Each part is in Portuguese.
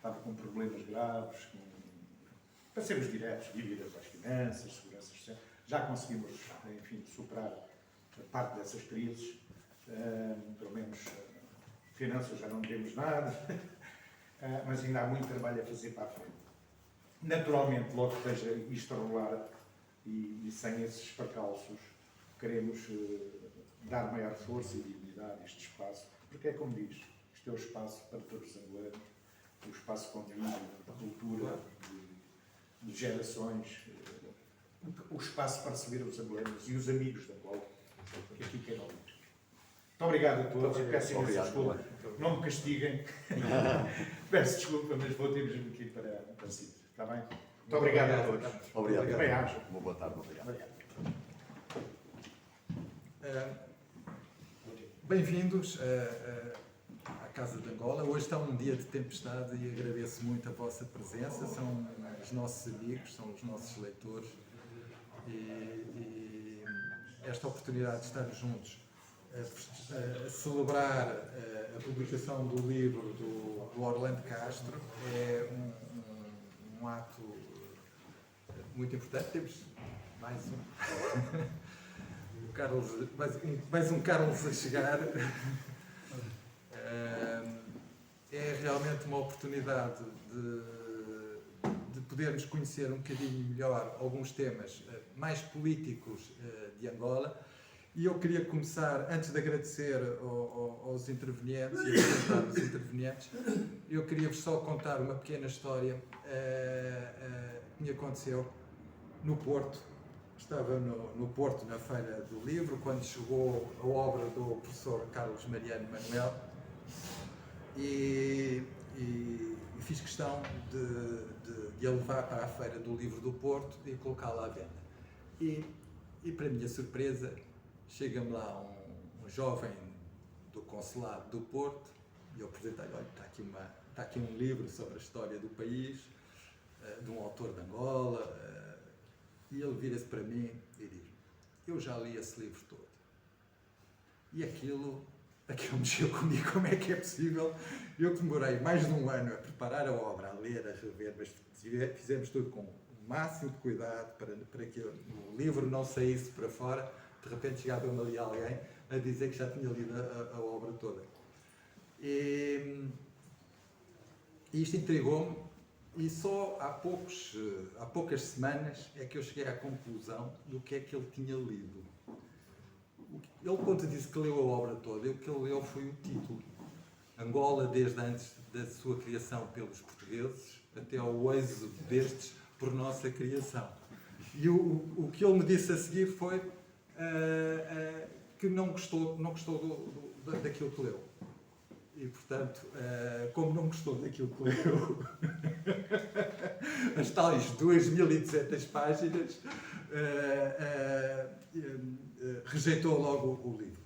estava com problemas graves, para sermos diretos, dívidas às finanças, segurança social. Já conseguimos, enfim, superar parte dessas crises, pelo menos finanças já não temos nada, mas ainda há muito trabalho a fazer para a frente. Naturalmente, logo que esteja isto a rolar e sem esses percalços, queremos dar maior força e dignidade a este espaço, porque é como diz, isto é o espaço para todos os angolanos, o espaço de convívio, de cultura, de gerações, o espaço para receber os angolanos e os amigos da Angola, que aqui queiram vir. Muito obrigado a todos e peço imensa desculpa. Não me castiguem. Peço desculpa, mas voltemos aqui para si. Está bem? Muito obrigado a todos. Obrigado. Bem-aja. Uma boa tarde. Obrigado. Bem-vindos à Casa de Angola. Hoje está um dia de tempestade e agradeço muito a vossa presença. São os nossos amigos, são os nossos leitores e esta oportunidade de estar juntos a celebrar a publicação do livro do Orlando Castro é um ato muito importante. Temos mais mais um Carlos a chegar. É realmente uma oportunidade de podermos conhecer um bocadinho melhor alguns temas mais políticos de Angola. E eu queria começar, antes de agradecer aos intervenientes e apresentar os intervenientes, eu queria-vos só contar uma pequena história que me aconteceu no Porto. Estava no Porto, na Feira do Livro, quando chegou a obra do professor Carlos Mariano Manuel e fiz questão de a levar para a Feira do Livro do Porto e colocá-la à venda. E para a minha surpresa, chega-me lá um jovem do Consulado do Porto e eu apresentei-lhe: olha, está aqui um livro sobre a história do país, de um autor de Angola. E ele vira-se para mim e diz: eu já li esse livro todo. E aquilo mexeu comigo. Como é que é possível? Eu que demorei mais de um ano a preparar a obra, a ler, a rever, mas fizemos tudo com o máximo de cuidado para que o livro não saísse para fora. De repente chegava-me ali alguém a dizer que já tinha lido a obra toda. E isto intrigou-me, e só há poucas semanas é que eu cheguei à conclusão do que é que ele tinha lido. Ele, quando disse que leu a obra toda, o que ele leu foi o título. Angola, desde antes da sua criação pelos portugueses até ao êxodo destes por nossa criação. E o que ele me disse a seguir foi que não gostou daquilo que leu. E, portanto, como não gostou daquilo que leu, as tais 2.200 páginas, rejeitou logo o livro.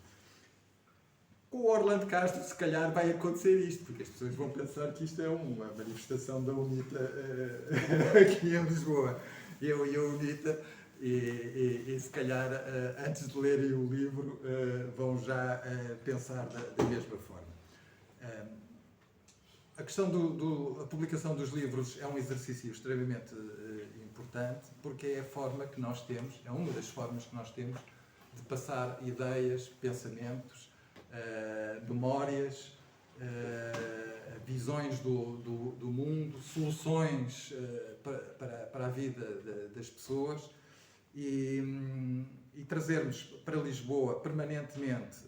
Com o Orlando Castro, se calhar, vai acontecer isto, porque as pessoas vão pensar que isto é uma manifestação da UNITA aqui em Lisboa. Eu e a UNITA, e se calhar, antes de lerem o livro, vão já pensar da mesma forma. A questão da publicação dos livros é um exercício extremamente importante, porque é a forma que nós temos, é uma das formas que nós temos de passar ideias, pensamentos, memórias, visões do mundo, soluções para a vida das pessoas e trazermos para Lisboa permanentemente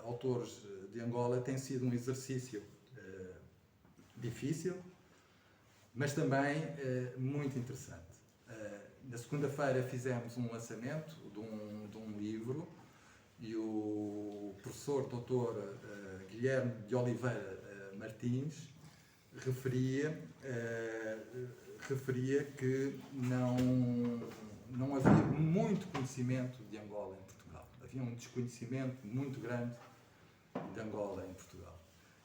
autores de Angola tem sido um exercício difícil, mas também muito interessante. Na segunda-feira fizemos um lançamento de um livro e o professor Dr. Guilherme de Oliveira Martins referia que não havia muito conhecimento de Angola em Portugal. Havia um desconhecimento muito grande de Angola em Portugal.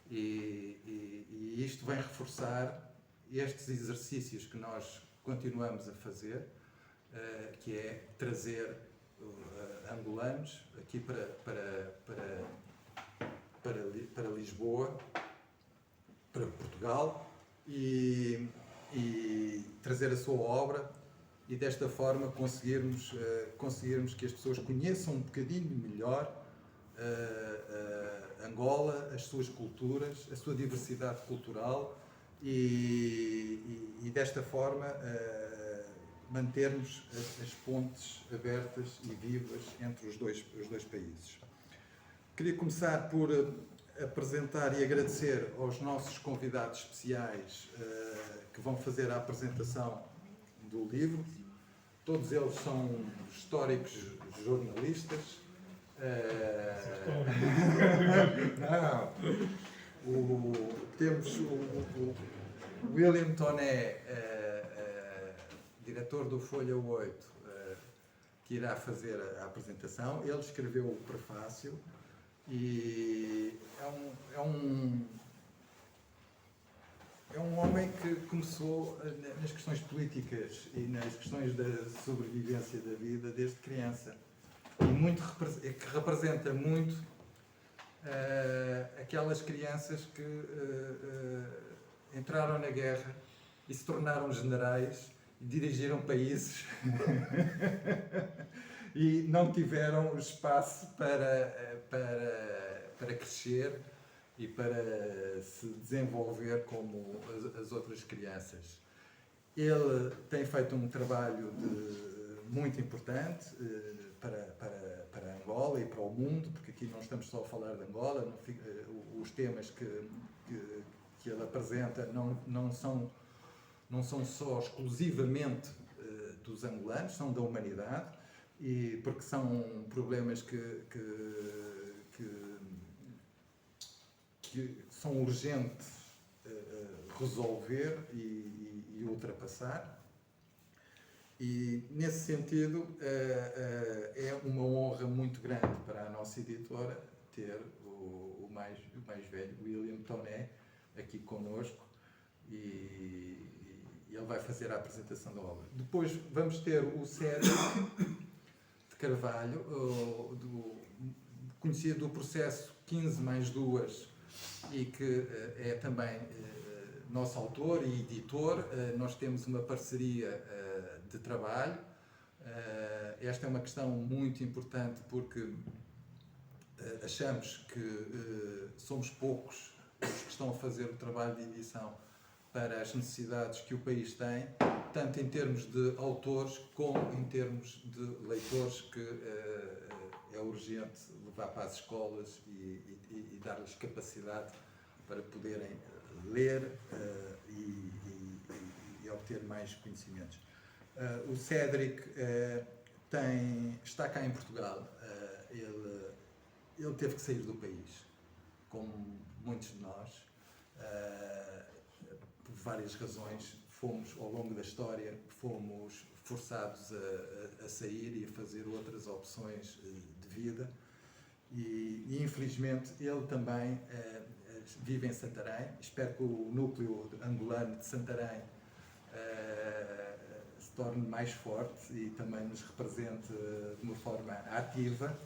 E isto vem reforçar estes exercícios que nós continuamos a fazer, que é trazer angolanos aqui para Lisboa, para Portugal, e trazer a sua obra e desta forma conseguirmos que as pessoas conheçam um bocadinho melhor Angola, as suas culturas, a sua diversidade cultural e desta forma mantermos as pontes abertas e vivas entre os dois países. Queria começar por apresentar e agradecer aos nossos convidados especiais que vão fazer a apresentação do livro. Todos eles são históricos jornalistas. Temos o William Toné, diretor do Folha 8, que irá fazer a apresentação. Ele escreveu o prefácio e é um homem que começou nas questões políticas e nas questões da sobrevivência da vida desde criança. E que representa muito aquelas crianças que entraram na guerra e se tornaram generais e dirigiram países e não tiveram espaço para crescer e para se desenvolver como as outras crianças. Ele tem feito um trabalho muito importante para Angola e para o mundo, porque aqui não estamos só a falar de Angola, os temas que ele apresenta não são só exclusivamente dos angolanos, são da humanidade, e porque são problemas que são urgentes resolver e ultrapassar. E, nesse sentido, é uma honra muito grande para a nossa editora ter o mais velho, William Toné, aqui connosco, e ele vai fazer a apresentação da obra. Depois vamos ter o Cédric de Carvalho, conhecido do processo 15+2, e que é também nosso autor e editor. Nós temos uma parceria de trabalho. Esta é uma questão muito importante porque achamos que somos poucos os que estão a fazer o trabalho de edição para as necessidades que o país tem, tanto em termos de autores como em termos de leitores, que é urgente levar para as escolas e dar-lhes capacidade para poderem ler e obter mais conhecimentos. O Cédric está cá em Portugal. Ele teve que sair do país, como muitos de nós, por várias razões. Fomos, ao longo da história, fomos forçados a sair e a fazer outras opções de vida. E infelizmente ele também vive em Santarém. Espero que o núcleo angolano de Santarém se torne mais forte e também nos represente de uma forma ativa.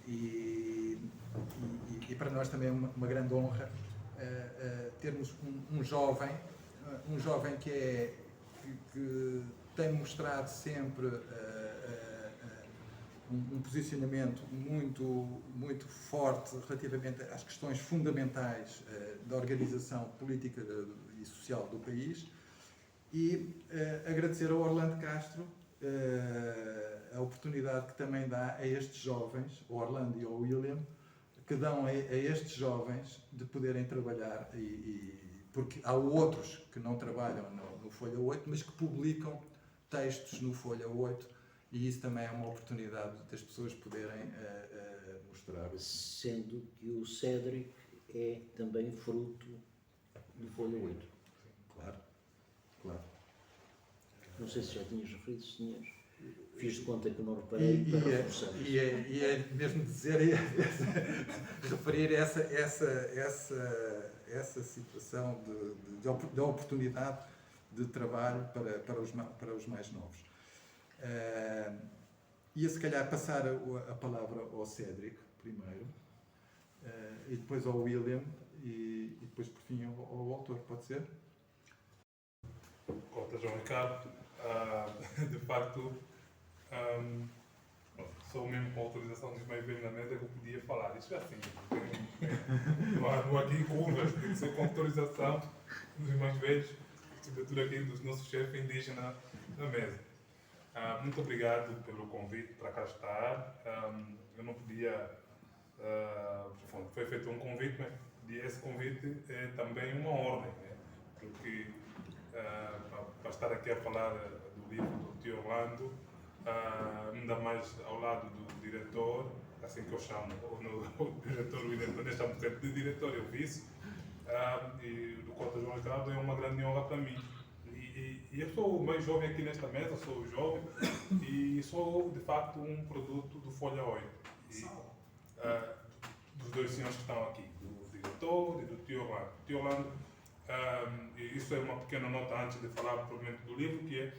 E para nós também é uma grande honra termos um jovem que tem mostrado sempre um posicionamento muito forte relativamente às questões fundamentais da organização política e social do país, e agradecer ao Orlando Castro a oportunidade que também dá a estes jovens, ao Orlando e ao William, que dão a estes jovens de poderem trabalhar, porque há outros que não trabalham no Folha 8, mas que publicam textos no Folha 8, e isso também é uma oportunidade das pessoas poderem mostrar. Sendo que o Cédric é também fruto do Folha 8. Claro. Não sei se já tinhas referido, se tinhas. Fiz de conta que não reparei para reforçar. E é mesmo dizer, referir essa situação de oportunidade de trabalho para os mais novos. Ia se calhar passar a palavra ao Cédric primeiro, e depois ao William, e depois, por fim, ao autor, pode ser? Conta, João Ricardo. De facto, só mesmo com a autorização dos meus bens na mesa que eu podia falar. Isso é assim, não há aqui curvas, tem que ser com autorização dos mais velhos, sobretudo aqui dos nossos chefes indígenas na mesa. Muito obrigado pelo convite para cá estar. Eu não podia. Foi feito um convite, mas esse convite é também uma ordem, né? Porque para estar aqui a falar do livro do tio Orlando, ainda mais ao lado do diretor, assim que eu chamo, o diretor, eu chamo sempre de diretor, eu vice, e do Cota João Ricardo, é uma grande honra para mim. E eu sou o mais jovem aqui nesta mesa, sou jovem, e sou de facto um produto do Folha 8. Dos dois senhores que estão aqui, do diretor e do tio Orlando. Tio Orlando, e isso é uma pequena nota antes de falar propriamente do livro, que é,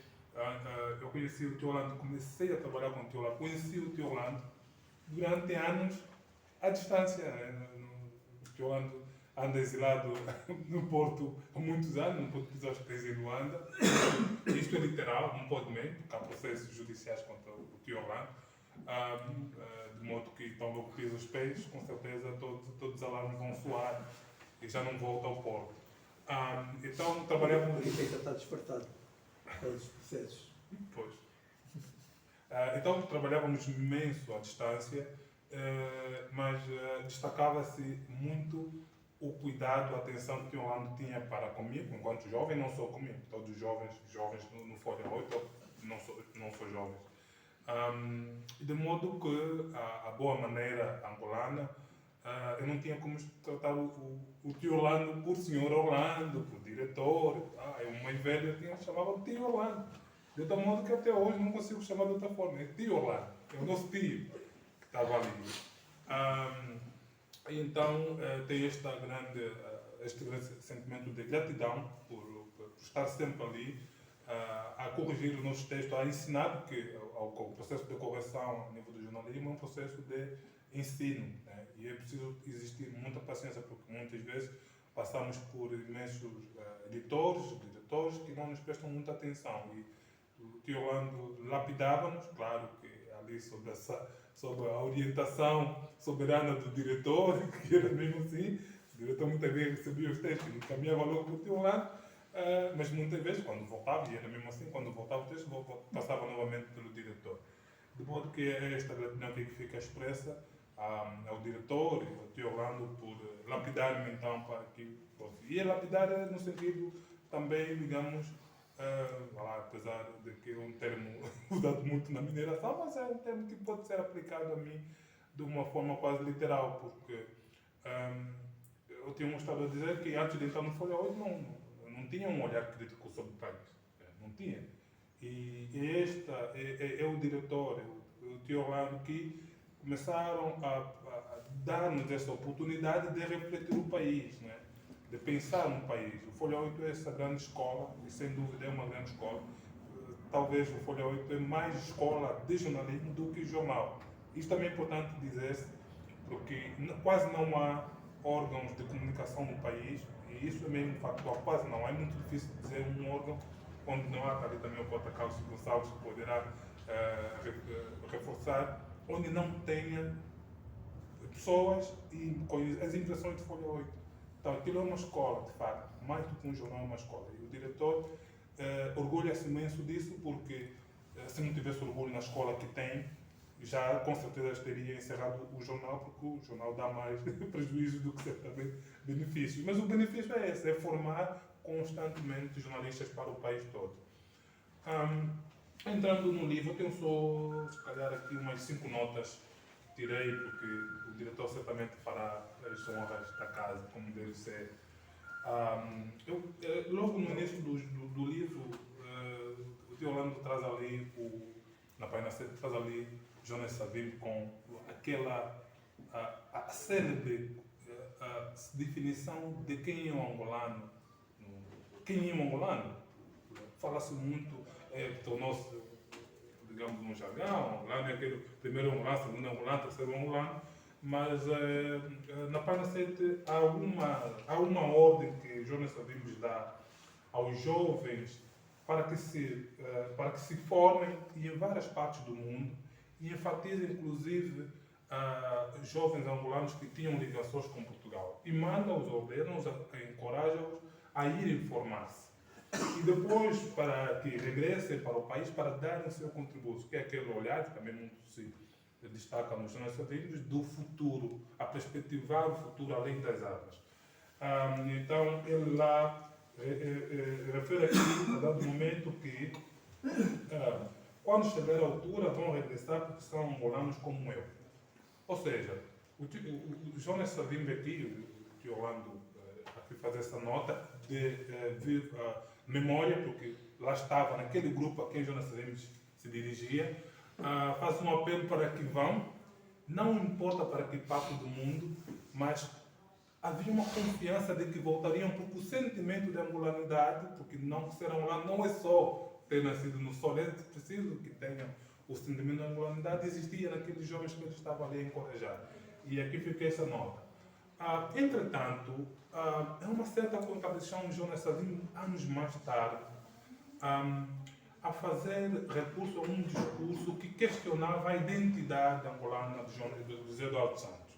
eu conheci o tio Orlando, comecei a trabalhar com o tio Orlando, conheci o tio Orlando durante anos à distância. Né? O tio Orlando anda exilado no Porto há muitos anos, no Porto dos Hotéis em Luanda. Isto é literal, não pode mesmo, porque há processos judiciais contra o tio Orlando. De modo que então logo pisa os pés, com certeza todos os alarmes vão soar e já não volta ao Porto. Então trabalhávamos. Ele está despertado pelos processos. Pois. Então trabalhávamos imenso à distância, mas destacava-se muito o cuidado, a atenção que o tio Orlando tinha para comigo, enquanto jovem, não só comigo, todos os jovens no Folha 8, não sou jovens. De modo que a boa maneira angolana, eu não tinha como tratar o tio Orlando por senhor Orlando, por diretor. Eu, mais velho, chamava de tio Orlando. De tal modo que até hoje não consigo chamar de outra forma. É tio Orlando, é o nosso tio que estava ali. Então tem este grande sentimento de gratidão por estar sempre ali, a corrigir os nossos textos, a ensinar, porque o processo de correção a nível do jornalismo é um processo de ensino, né? E é preciso existir muita paciência, porque muitas vezes passamos por imensos editores, diretores que não nos prestam muita atenção. E o tio Orlando lapidava-nos, claro que ali sob a orientação soberana do diretor, que era mesmo assim. O diretor muitas vezes recebia os textos e encaminhava logo para o tio Orlando, mas muitas vezes, quando voltava, e era mesmo assim, quando voltava o texto, passava novamente pelo diretor. De modo que é esta gratidão que fica expressa ao diretor e ao tio Orlando por lapidar-me então para que fosse. E lapidar no sentido também, digamos, apesar de que é um termo usado muito na mineração, mas é um termo que pode ser aplicado a mim de uma forma quase literal, porque eu tinha estado a dizer que antes de entrar no Folha 8 não tinha um olhar crítico sobre o país, não tinha. E este é o diretor, o tio Orlando, que começaram a dar-nos essa oportunidade de refletir o país, né? De pensar no país. O Folha 8 é essa grande escola, e sem dúvida é uma grande escola. Talvez o Folha 8 é mais escola de jornalismo do que jornal. Isto também é importante dizer-se, porque quase não há órgãos de comunicação no país, e isso é mesmo factual, quase não. É muito difícil dizer um órgão onde não há, ali também o Cota Carlos Gonçalves que poderá reforçar, onde não tenha pessoas e as impressões de Folha 8. Então, aquilo é uma escola, de facto, mais do que um jornal, é uma escola. E o diretor orgulha-se imenso disso, porque se não tivesse orgulho na escola que tem, já com certeza teria encerrado o jornal, porque o jornal dá mais prejuízo do que certamente benefícios. Mas o benefício é esse, é formar constantemente jornalistas para o país todo. Entrando no livro, eu tenho só, se calhar, aqui umas 5 notas que tirei, porque o diretor certamente fará as honras da casa, como deve ser. Logo no início do livro, o tio Orlando traz ali, na página 7, traz ali Jonas Savimbi com aquela a célebre definição de quem é um angolano. Quem é um angolano? Fala-se muito, tornou-se, digamos, um jargão. Angolano é aquele primeiro angolano, segundo angolano, terceiro angolano. mas na página 7 há uma ordem que Jonas Savimbi dá aos jovens para que se formem em várias partes do mundo e enfatiza inclusive jovens angolanos que tinham ligações com Portugal e manda-os, ordena-os, encoraja-os a irem formar-se. E depois para que regressem para o país para darem o seu contributo, que é aquele olhar que também muito se destaca nos Jonas Savimbi do futuro, a perspectivar o futuro além das armas. Então ele lá refere aqui, a dado momento, que quando chegar a altura vão regressar porque são angolanos como eu. Ou seja, o Jonas Savimbi aqui, o tio Orlando aqui faz essa nota de memória, porque lá estava, naquele grupo a quem Jonas Savimbi se dirigia, faz um apelo para que vão, não importa para que parte do mundo, mas havia uma confiança de que voltariam, porque o sentimento de angolanidade, porque não ser angolano não é só ter nascido no sol, é preciso que tenham o sentimento de angolanidade, existia naqueles jovens que eles estavam ali a encorajar. E aqui fica essa nota. Entretanto, é uma certa contradição de Jonas Savimbi, anos mais tarde, a fazer recurso a um discurso que questionava a identidade angolana de José Eduardo Santos.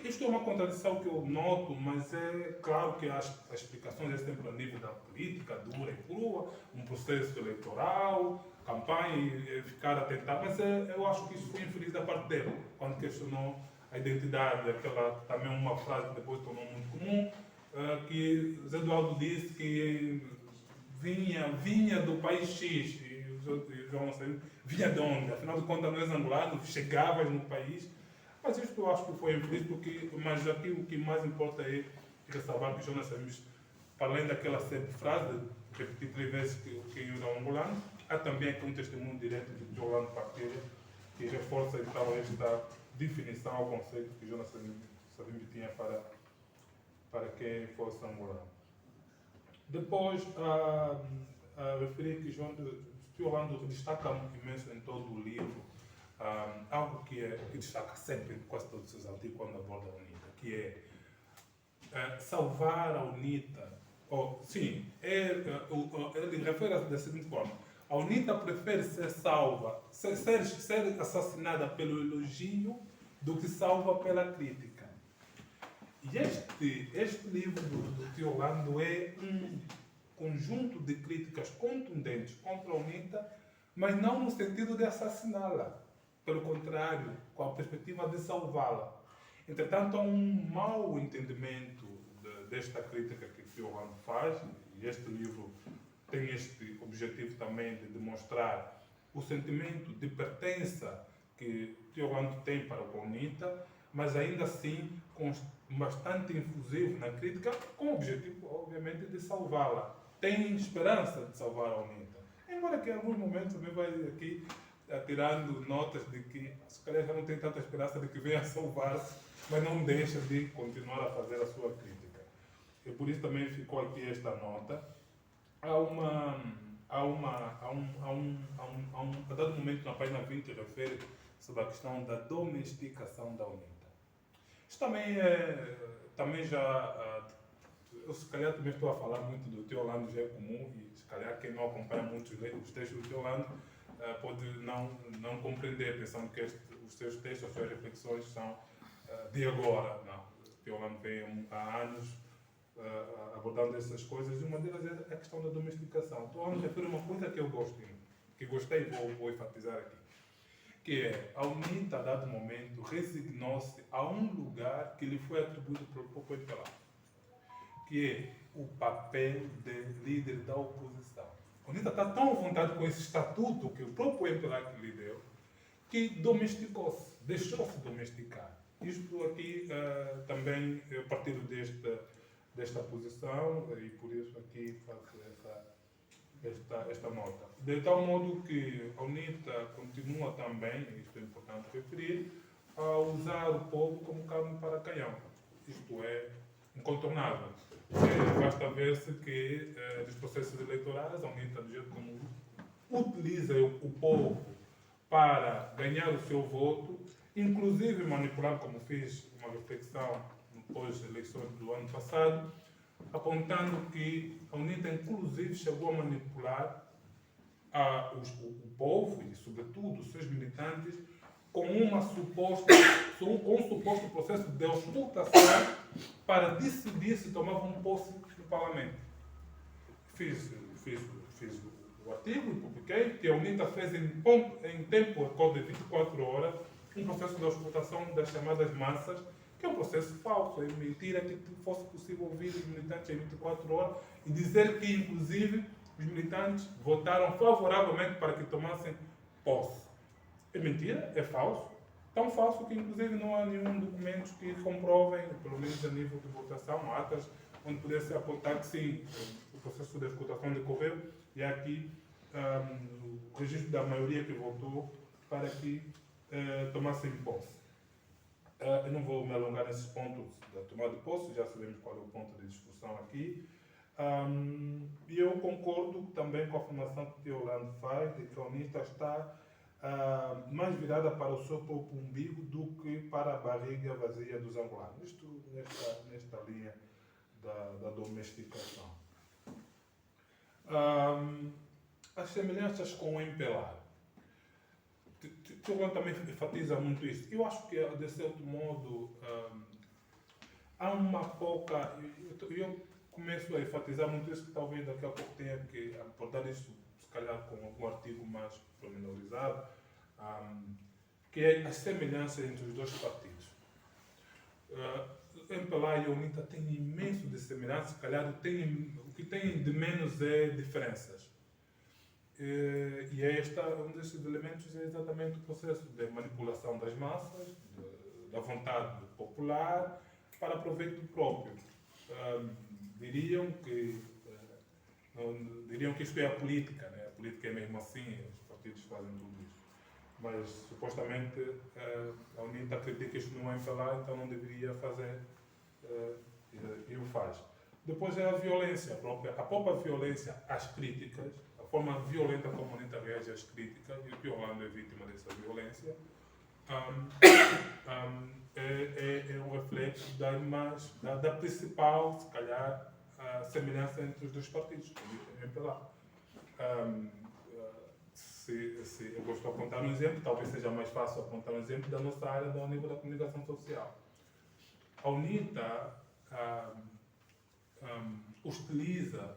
Isto é uma contradição que eu noto, mas é claro que as explicações é sempre a nível da política, dura e crua, um processo eleitoral, campanha e ficar a tentar, mas eu acho que isso foi infeliz da parte dele, quando questionou a identidade, aquela também uma frase que depois tornou muito comum, que José Eduardo disse que vinha do país X, e o João Savimbi vinha de onde? Afinal de contas, não és angolano, chegavas no país. Mas isto eu acho que foi infeliz, mas aqui o que mais importa é ressalvar que Jonas Savimbi, para além daquela sempre frase, repetir 3 vezes que eu era angolano, há também aqui um testemunho direto de Orlando partilha, que reforça então esta definição ao conceito que Jonas Savimbi tinha para quem fosse angolano. Depois, referi que Orlando destaca imenso em todo o livro algo que destaca sempre em quase todos os seus artigos quando aborda a UNITA, que é salvar a UNITA. Ele refere da seguinte forma: a UNITA prefere ser salva, ser assassinada pelo elogio do que salva pela crítica. E este livro do tio Orlando é um conjunto de críticas contundentes contra a UNITA, mas não no sentido de assassiná-la. Pelo contrário, com a perspectiva de salvá-la. Entretanto, há um mau entendimento desta crítica que o tio Orlando faz, e este livro tem este objetivo também de demonstrar o sentimento de pertença que o tio Orlando tem para a UNITA, mas ainda assim bastante infusivo na crítica, com o objetivo, obviamente, de salvá-la. Tem esperança de salvar a UNITA. Embora que em alguns momentos também vai aqui tirando notas de que se calhar já não tem tanta esperança de que venha a salvar-se, mas não deixa de continuar a fazer a sua crítica. E por isso também ficou aqui esta nota. A dado momento, na página 20, refere sobre a questão da domesticação da UNITA. Isto também já... eu se calhar também estou a falar muito do tio Orlando, já é comum, e se calhar quem não acompanha muito os textos do tio Orlando pode não compreender, pensando que os seus textos, as suas reflexões são de agora. Não. O tio Orlando vem há anos abordando essas coisas, e uma delas é a questão da domesticação. Então, vamos referir uma coisa que eu gostei e vou enfatizar aqui, que é a UNITA, a dado momento, resignou-se a um lugar que lhe foi atribuído pelo próprio imperador, que é o papel de líder da oposição. A UNITA está tão à vontade com esse estatuto que o próprio imperador lhe deu, que domesticou-se, deixou-se domesticar. Isto aqui também eu partilho desta posição, e por isso aqui faço esta nota. De tal modo que a UNITA continua também, isto é importante referir, a usar o povo como carne para canhão. Isto é incontornável. Basta ver-se que nos processos eleitorais, a UNITA, do jeito como utiliza o povo para ganhar o seu voto, inclusive manipulando, como fiz uma reflexão pós-eleições do ano passado, apontando que a UNITA, inclusive, chegou a manipular o povo e, sobretudo, os seus militantes com um suposto processo de auscultação para decidir se tomavam posse no Parlamento. Fiz o artigo e publiquei que a UNITA fez em tempo recorde de 24 horas um processo de auscultação das chamadas massas, que é um processo falso, é mentira que fosse possível ouvir os militantes em 24 horas e dizer que, inclusive, os militantes votaram favoravelmente para que tomassem posse. É mentira, é falso. Tão falso que, inclusive, não há nenhum documento que comprovem, pelo menos a nível de votação, atas, onde pudesse apontar que sim, o processo de escutação decorreu e há aqui o registro da maioria que votou para que tomassem posse. Eu não vou me alongar nesses pontos da tomada de posse, já sabemos qual é o ponto de discussão aqui. E eu concordo também com a afirmação que o Tio Orlando faz, de que a UNITA está mais virada para o seu próprio umbigo do que para a barriga vazia dos angolanos. Isto nesta linha da domesticação. As semelhanças com o MPLA. O Orlando também enfatiza muito isso. Eu acho que, de certo modo, há uma pouca... Eu começo a enfatizar muito isso, que talvez daqui a pouco tenha que abordar isso, se calhar com algum artigo mais pormenorizado, que é as semelhanças entre os dois partidos. O MPLA e a UNITA têm imenso de semelhanças, se calhar o que têm de menos é diferenças. E um desses elementos é exatamente o processo de manipulação das massas, da vontade popular, para proveito próprio. Diriam que isto é a política, né? A política é mesmo assim, os partidos fazem tudo isso. Mas, supostamente, a UNITA acredita que isto não é MPLA, então não deveria fazer, e o faz. Depois é a violência, a própria violência às críticas, a forma violenta como a UNITA reage às críticas, e o que Orlando é vítima dessa violência, é um reflexo da principal, se calhar, semelhança entre os dois partidos, o MPLA. Se eu gosto de apontar um exemplo, talvez seja mais fácil apontar um exemplo da nossa área ao nível da comunicação social. A UNITA hostiliza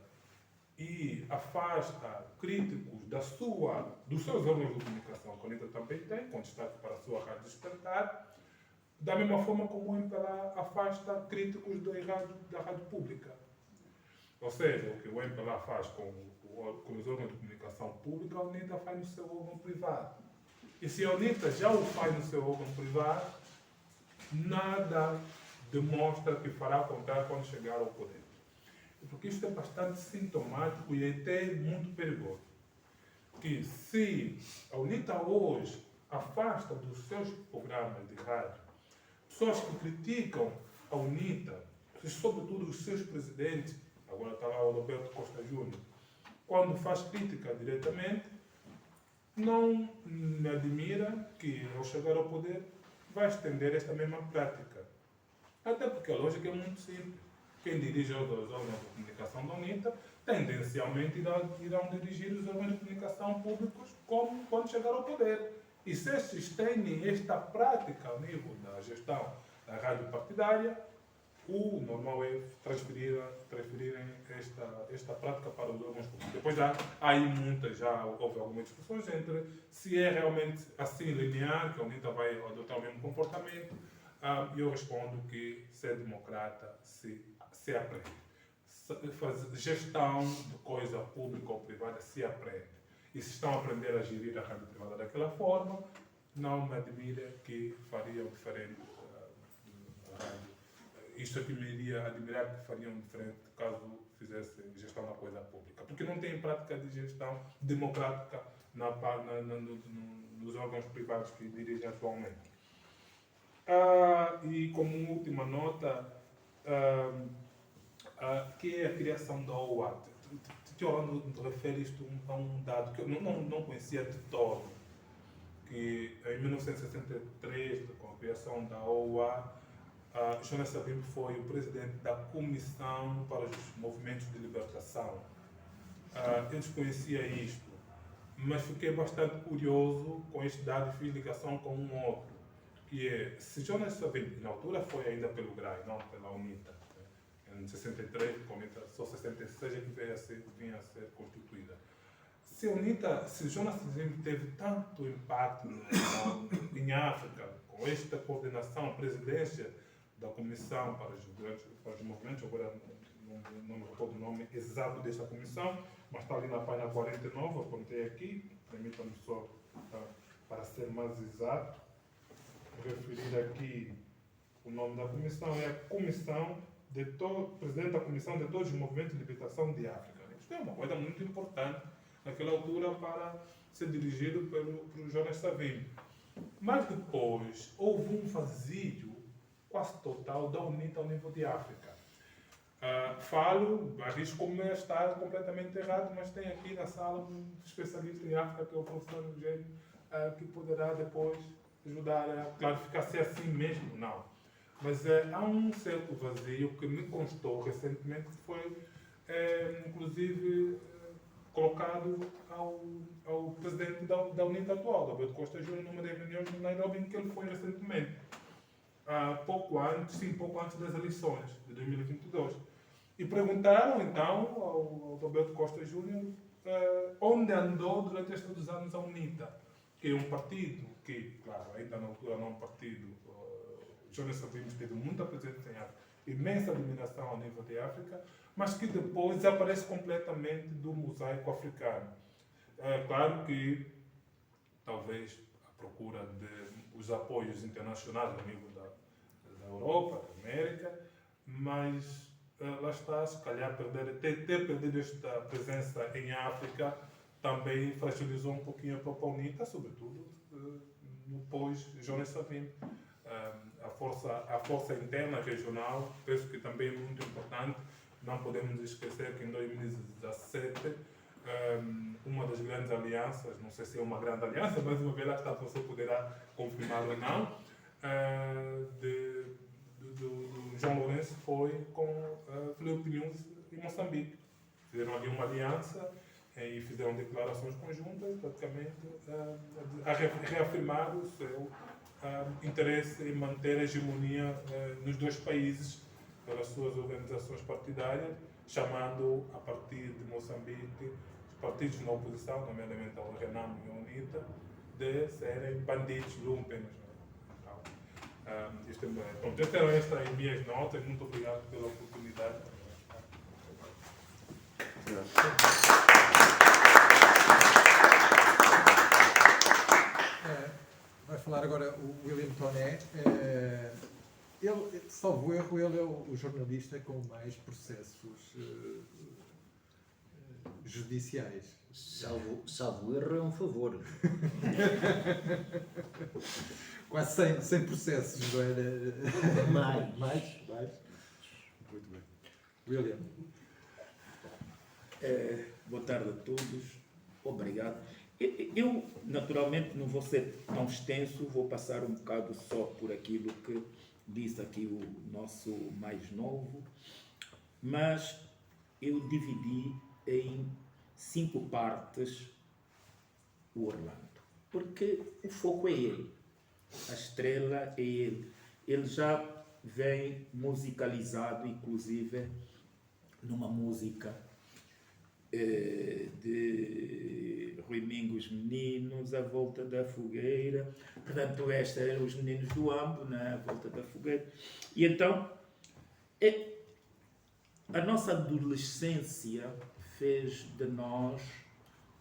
e afasta críticos dos seus órgãos de comunicação, que a UNITA também tem, com destaque para a sua Rádio Despertar, da mesma forma como o MPLA afasta críticos da rádio pública. Ou seja, o que o MPLA faz com os órgãos de comunicação pública, a UNITA faz no seu órgão privado. E se a UNITA já o faz no seu órgão privado, nada demonstra que fará ao contrário quando chegar ao poder. Porque isto é bastante sintomático e até muito perigoso. Que se a UNITA hoje afasta dos seus programas de rádio pessoas que criticam a UNITA, e sobretudo os seus presidentes, agora está lá o Roberto Costa Júnior, quando faz crítica diretamente, não me admira que, ao chegar ao poder, vai estender esta mesma prática. Até porque a lógica é muito simples. Quem dirige os órgãos de comunicação da UNITA, tendencialmente irão dirigir os órgãos de comunicação públicos como quando chegar ao poder. E se estes têm esta prática ao nível da gestão da rádio partidária, o normal é transferirem esta prática para os órgãos públicos. Depois já houve algumas discussões entre se é realmente assim linear, que a UNITA vai adotar o mesmo comportamento, e eu respondo que ser democrata se aprende. Fazer gestão de coisa pública ou privada se aprende. E se estão a aprender a gerir a rádio privada daquela forma, não me admira que fariam diferente a rádio. Isto é que me iria admirar que fariam diferente caso fizessem gestão da coisa pública. Porque não têm prática de gestão democrática nos órgãos privados que dirigem atualmente. E como última nota, que é a criação da OAT. Orlando refere isto a um dado que eu não conhecia de todo, que em 1963, com a criação da OUA, Jonas Savimbi foi o presidente da Comissão para os Movimentos de Libertação. Eu desconhecia isto, mas fiquei bastante curioso com este dado e fiz ligação com um outro, que é, se Jonas Savimbi, na altura foi ainda pelo GRAI, não pela UNITA, né? Em 63, a UNITA só 66 é que vinha a ser constituída. Se Jonas Savimbi teve tanto impacto em África, com esta coordenação, a presidência da Comissão para os Movimentos, agora não me recordo o nome exato desta comissão, mas está ali na página 49, eu apontei aqui, permitam-me só, para ser mais exato, referir aqui o nome da comissão, é a Comissão Presidente da Comissão de todos os Movimentos de Libertação de África. Isto é uma coisa muito importante naquela altura para ser dirigido pelo Jonas Savimbi. Mas depois houve um vazio quase total da UNITA ao nível de África. Arrisco-me a estar completamente errado, mas tem aqui na sala um especialista em África, que é o professor Eugênio, que poderá depois ajudar a clarificar se é assim mesmo ou não. Mas há um certo vazio que me constou recentemente, que foi, inclusive, colocado ao presidente da UNITA atual, Alberto Costa Júnior, numa das reuniões de Nairobi, em que ele foi recentemente. Pouco antes das eleições de 2022. E perguntaram então ao Alberto Costa Júnior onde andou durante estes anos a UNITA, que é um partido que, claro, ainda na altura não é um partido, Jonas Savimbi teve muita presença em África, imensa dominação ao nível de África, mas que depois desaparece completamente do mosaico africano. Claro que talvez à procura dos apoios internacionais ao nível da Europa, da América, mas lá está, se calhar ter perdido esta presença em África também fragilizou um pouquinho a própria UNITA, sobretudo no pós-Jonas Savimbi. A força interna regional, penso que também é muito importante. Não podemos esquecer que em 2017 uma das grandes alianças, não sei se é uma grande aliança, mas uma vez lá está, você poderá confirmar ou não, do João Lourenço foi com Filipe Nunes em Moçambique. Fizeram ali uma aliança e fizeram declarações conjuntas, praticamente, a reafirmar o seu interesse em manter a hegemonia nos dois países pelas suas organizações partidárias, chamando, a partir de Moçambique, os partidos na oposição, nomeadamente ao Renamo e ao UNITA, de serem bandidos lumpenos. Estas eram estas minhas notas. Muito obrigado pela oportunidade. Vai falar agora o William Toné. Ele, salvo erro, ele é o jornalista com mais processos judiciais. Salvo erro é um favor. Quase 100 processos, não era? Mais. Muito bem. William. Boa tarde a todos. Obrigado. Eu, naturalmente, não vou ser tão extenso, vou passar um bocado só por aquilo que disse aqui o nosso mais novo, mas eu dividi em 5 partes o Orlando, porque o foco é ele, a estrela é ele. Ele já vem musicalizado, inclusive, numa música de Rui Mingos Meninos, à volta da fogueira. Portanto, esta eram os meninos do Ambo, na volta da fogueira. E então, a nossa adolescência fez de nós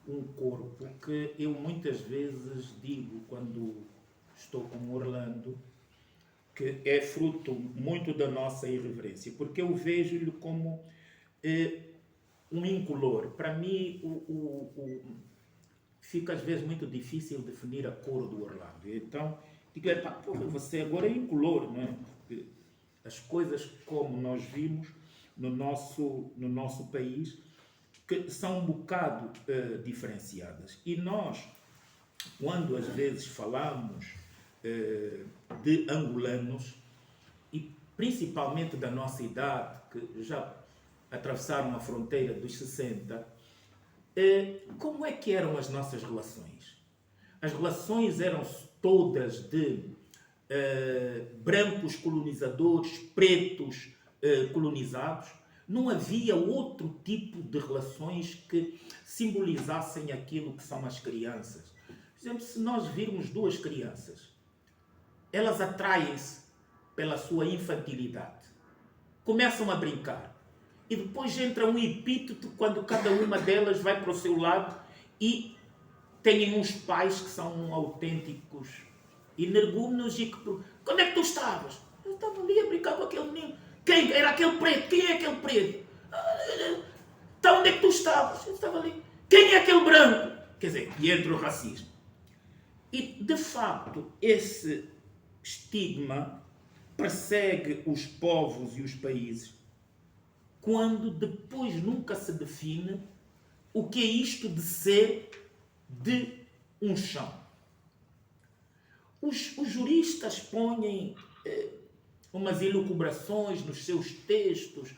um corpo que eu muitas vezes digo, quando estou com Orlando, que é fruto muito da nossa irreverência, porque eu vejo-lhe como um incolor. Para mim, fica às vezes muito difícil definir a cor do Orlando. Então, digo, você agora é incolor, não é? Porque as coisas como nós vimos no nosso país, que são um bocado diferenciadas. E nós, quando às vezes falamos de angolanos, e principalmente da nossa idade, que já atravessaram a fronteira dos 60, como é que eram as nossas relações? As relações eram todas de brancos colonizadores, pretos colonizados. Não havia outro tipo de relações que simbolizassem aquilo que são as crianças. Por exemplo, se nós virmos duas crianças, elas atraem-se pela sua infantilidade. Começam a brincar. E depois entra um epíteto quando cada uma delas vai para o seu lado e têm uns pais que são autênticos energúmenos e que... Quando é que tu estavas? Eu estava ali a brincar com aquele menino. Quem? Era aquele preto. Quem é aquele preto? Então onde é que tu estavas? Eu estava ali. Quem é aquele branco? Quer dizer, e entra o racismo. E, de facto, esse estigma persegue os povos e os países quando depois nunca se define o que é isto de ser de um chão. Os juristas põem umas elucubrações nos seus textos,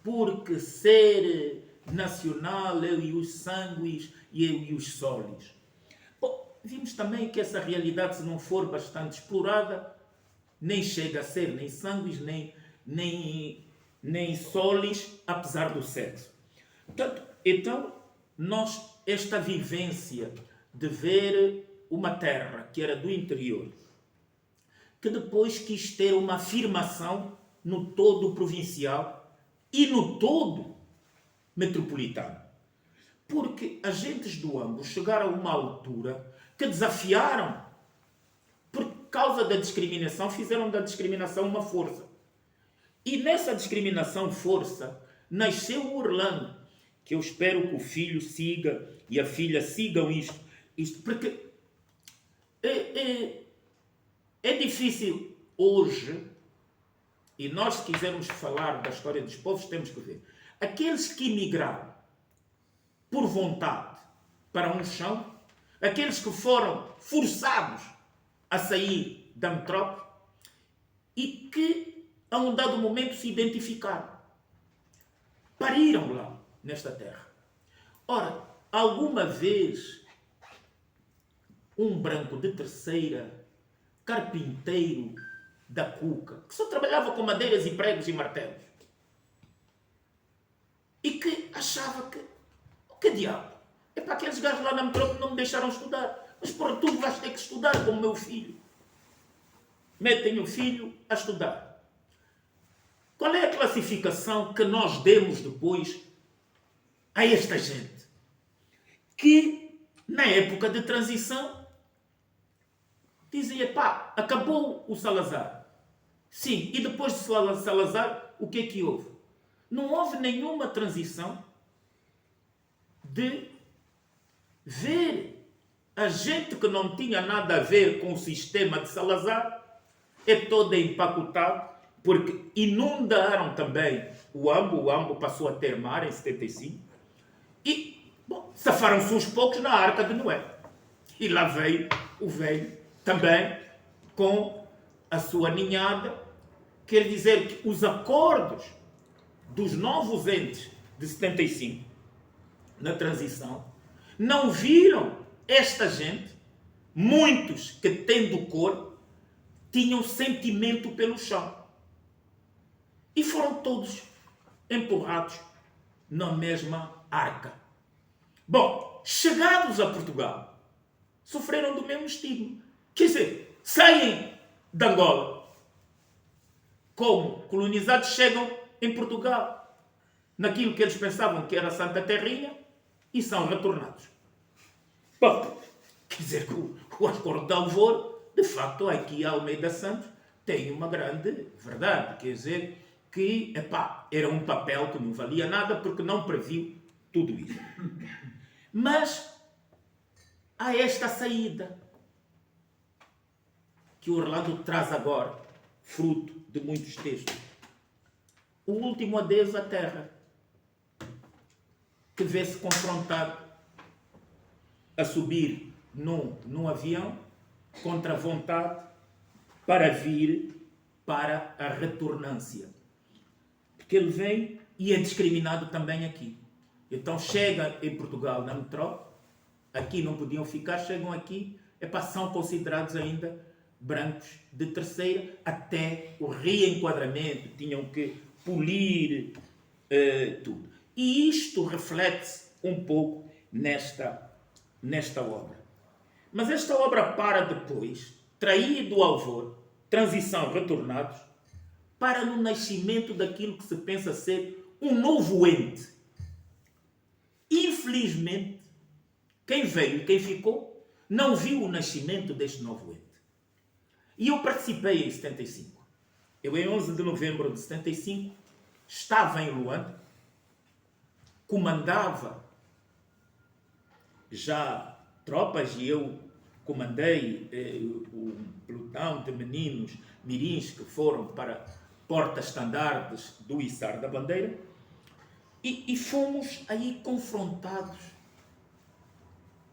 porque ser nacional é o ius sanguis e é o ius solis. Bom, vimos também que essa realidade, se não for bastante explorada, nem chega a ser nem sanguis, nem solis, apesar do sexo. Portanto, então, esta vivência de ver uma terra que era do interior, que depois quis ter uma afirmação no todo provincial e no todo metropolitano. Porque agentes do Ambo chegaram a uma altura que desafiaram, por causa da discriminação, fizeram da discriminação uma força. E nessa discriminação força nasceu o Orlando, que eu espero que o filho siga e a filha sigam isto porque é difícil hoje, e nós se quisermos falar da história dos povos, temos que ver. Aqueles que emigraram por vontade para um chão, aqueles que foram forçados a sair da metrópole e que a um dado momento se identificaram, pariram lá nesta terra. Ora, alguma vez um branco de terceira, carpinteiro da Cuca, que só trabalhava com madeiras e pregos e martelos, e que achava que diabo? É para aqueles gajos lá na metrópole não me deixaram estudar. Mas porra, tu vais ter que estudar como meu filho. Metem o filho a estudar. Qual é a classificação que nós demos depois a esta gente? Que na época de transição dizia, pá, acabou o Salazar. Sim, e depois de Salazar, o que é que houve? Não houve nenhuma transição de ver a gente que não tinha nada a ver com o sistema de Salazar é toda empacotada, porque inundaram também o Ambo passou a ter mar em 75, e, bom, safaram-se uns poucos na Arca de Noé. E lá veio o velho também com a sua ninhada, quer dizer que os acordos dos novos entes de 75, na transição, não viram esta gente, muitos que tendo cor, tinham sentimento pelo chão. E foram todos empurrados na mesma arca. Bom, chegados a Portugal, sofreram do mesmo estigma. Quer dizer, saem de Angola, como colonizados, chegam em Portugal, naquilo que eles pensavam que era Santa Terrinha, e são retornados. Bom, quer dizer que o Acordo de Alvor, de facto, aqui a Almeida Santos tem uma grande verdade. Quer dizer que, era um papel que não valia nada porque não previu tudo isso. Mas há esta saída que o Orlando traz agora, fruto de muitos textos. O último adeus à terra, que vê-se confrontado a subir num avião contra a vontade para vir para a retornância. Porque ele vem e é discriminado também aqui. Então chega em Portugal na metrô, aqui não podiam ficar, chegam aqui, são considerados ainda brancos de terceira, até o reenquadramento, tinham que polir tudo. E isto reflete-se um pouco nesta obra. Mas esta obra para depois, traído ao alvor, transição, retornados, para no nascimento daquilo que se pensa ser um novo ente. Infelizmente, quem veio e quem ficou não viu o nascimento deste novo ente. E eu participei em 75. Eu, em 11 de novembro de 75, estava em Luanda, comandava já tropas e eu comandei um pelotão de meninos mirins que foram para porta-estandartes do içar da bandeira e fomos aí confrontados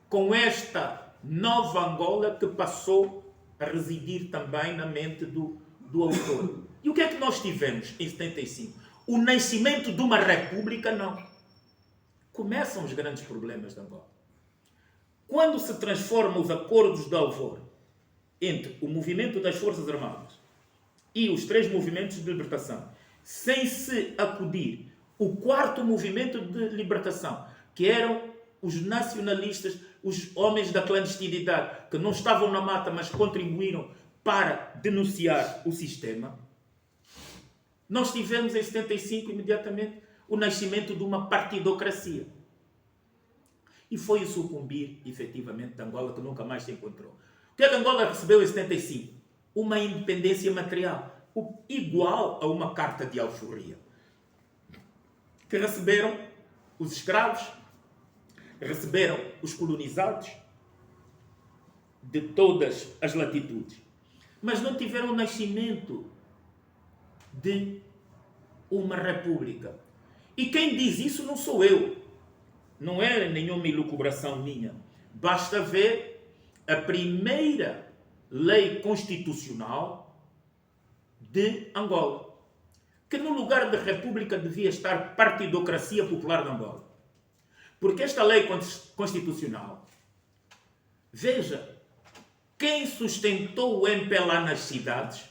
com esta nova Angola que passou a residir também na mente do autor. E o que é que nós tivemos em 75? O nascimento de uma república? Não. Começam os grandes problemas de Angola. Quando se transformam os acordos de Alvor entre o movimento das Forças Armadas e os 3 movimentos de libertação, sem se acudir o 4º movimento de libertação, que eram os nacionalistas, os homens da clandestinidade, que não estavam na mata, mas contribuíram para denunciar o sistema, nós tivemos em 75, imediatamente, o nascimento de uma partidocracia. E foi o sucumbir, efetivamente, de Angola, que nunca mais se encontrou. O que é que Angola recebeu em 75? Uma independência material, igual a uma carta de alforria, que receberam os escravos, receberam os colonizados de todas as latitudes. Mas não tiveram o nascimento de uma república. E quem diz isso não sou eu. Não é nenhuma elucubração minha. Basta ver a primeira lei constitucional de Angola, que no lugar de república devia estar partidocracia popular de Angola. Porque esta lei constitucional, veja, quem sustentou o MPLA nas cidades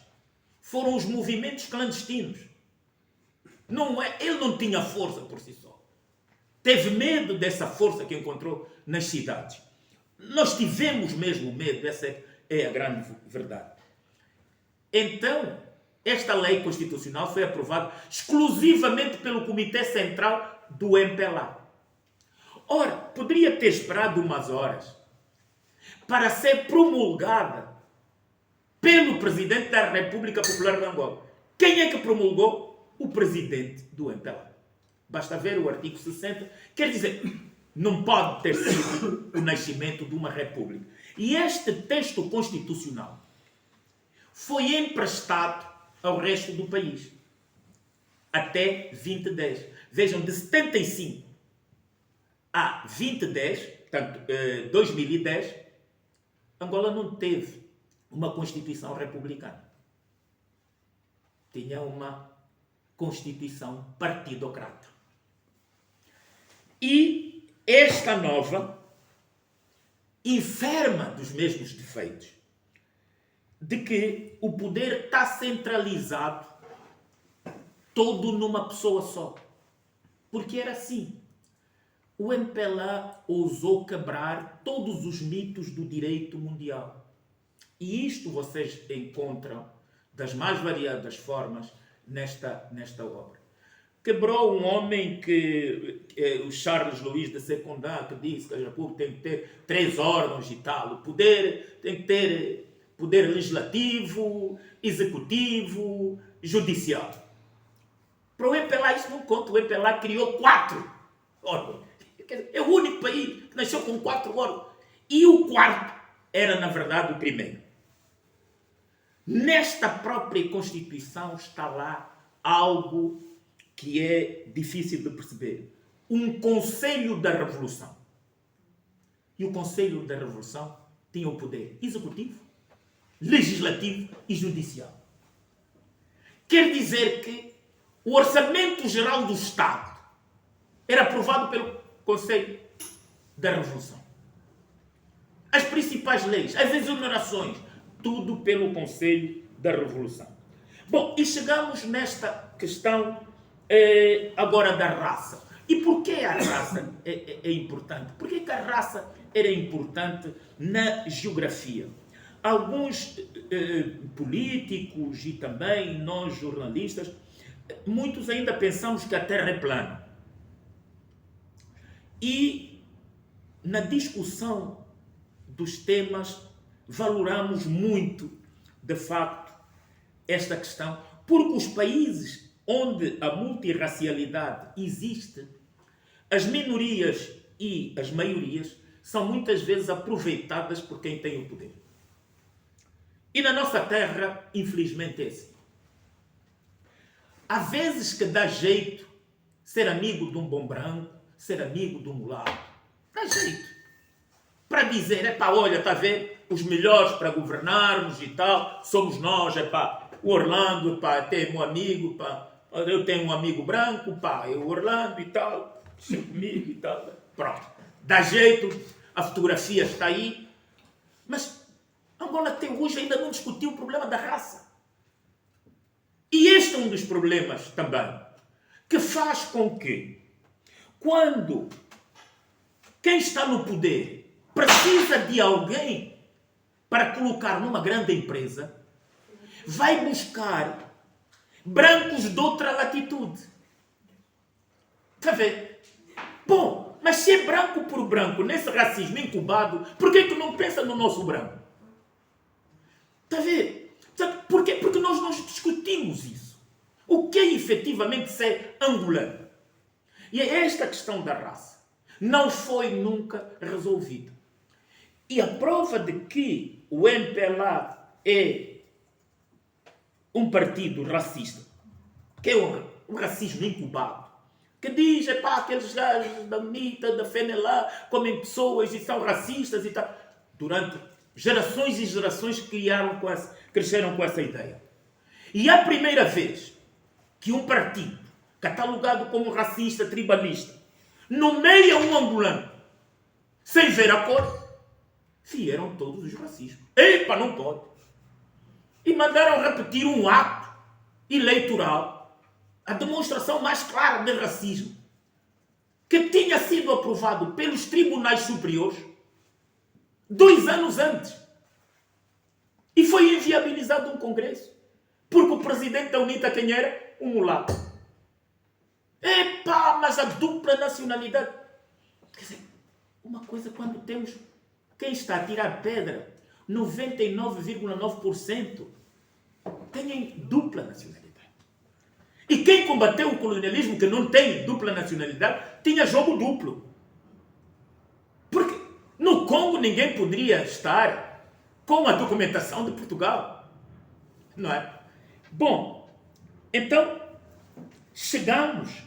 foram os movimentos clandestinos. Ele não tinha força por si só. Teve medo dessa força que encontrou nas cidades. Nós tivemos mesmo medo, essa é a grande verdade. Então, esta lei constitucional foi aprovada exclusivamente pelo Comitê Central do MPLA. Ora, poderia ter esperado umas horas para ser promulgada pelo Presidente da República Popular de Angola. Quem é que promulgou? O Presidente do MPLA. Basta ver o artigo 60. Quer dizer, não pode ter sido o nascimento de uma república. E este texto constitucional foi emprestado ao resto do país até 2010. Vejam, de 75 a 2010, portanto, 2010, Angola não teve uma Constituição republicana. Tinha uma Constituição partidocrata. E esta nova enferma dos mesmos defeitos, de que o poder está centralizado todo numa pessoa só. Porque era assim. O MPLA ousou quebrar todos os mitos do direito mundial. E isto vocês encontram das mais variadas formas nesta obra. Quebrou um homem que o Charles Louis de Secondá, que disse que a República tem que ter 3 órgãos e tal. O poder tem que ter poder legislativo, executivo, judicial. Para o MPLA isso não conta. O MPLA criou 4 órgãos. É o único país que nasceu com 4 órgãos. E o 4º era, na verdade, o primeiro. Nesta própria Constituição está lá algo que é difícil de perceber. Um Conselho da Revolução. E o Conselho da Revolução tinha o poder executivo, legislativo e judicial. Quer dizer que o Orçamento Geral do Estado era aprovado pelo Conselho da Revolução. As principais leis, as exonerações, tudo pelo Conselho da Revolução. Bom, e chegamos nesta questão agora da raça. E por que a raça é importante? Por que a raça era importante na geografia? Alguns políticos e também nós jornalistas, muitos ainda pensamos que a Terra é plana. E na discussão dos temas valoramos muito, de facto, esta questão, porque os países onde a multirracialidade existe, as minorias e as maiorias são muitas vezes aproveitadas por quem tem o poder. E na nossa terra, infelizmente, é assim. Há vezes que dá jeito ser amigo de um bom branco, ser amigo de um mulato. Dá jeito. Para dizer, olha, está a ver, os melhores para governarmos e tal, somos nós, o Orlando, tem um amigo, eu tenho um amigo branco, o Orlando e tal, comigo e tal. Pronto. Dá jeito, a fotografia está aí, mas Angola até hoje ainda não discutiu o problema da raça. E este é um dos problemas também, que faz com que, quando quem está no poder precisa de alguém para colocar numa grande empresa, vai buscar brancos de outra latitude. Está a ver? Bom, mas se é branco por branco, nesse racismo incubado, por que não pensa no nosso branco? Está a ver? Por quê? Porque nós não discutimos isso. O que é efetivamente ser angolano? E é esta questão da raça. Não foi nunca resolvida. E a prova de que o MPLA é um partido racista, que é um racismo incubado, que diz, aqueles gajos da UNITA, da FENELA, comem pessoas e são racistas e tal. Durante gerações e gerações cresceram com essa ideia. E a primeira vez que um partido, catalogado como racista, tribalista, nomeia um angolano, sem ver a cor, vieram todos os racistas. Não pode. E mandaram repetir um ato eleitoral, a demonstração mais clara de racismo, que tinha sido aprovado pelos tribunais superiores 2 anos antes. E foi inviabilizado um congresso. Porque o presidente da UNITA, quem era? Um mulato. Mas a dupla nacionalidade. Quer dizer, uma coisa quando temos quem está a tirar pedra, 99,9% têm dupla nacionalidade. E quem combateu o colonialismo que não tem dupla nacionalidade, tinha jogo duplo. Porque no Congo ninguém poderia estar com a documentação de Portugal. Não é? Bom, então chegamos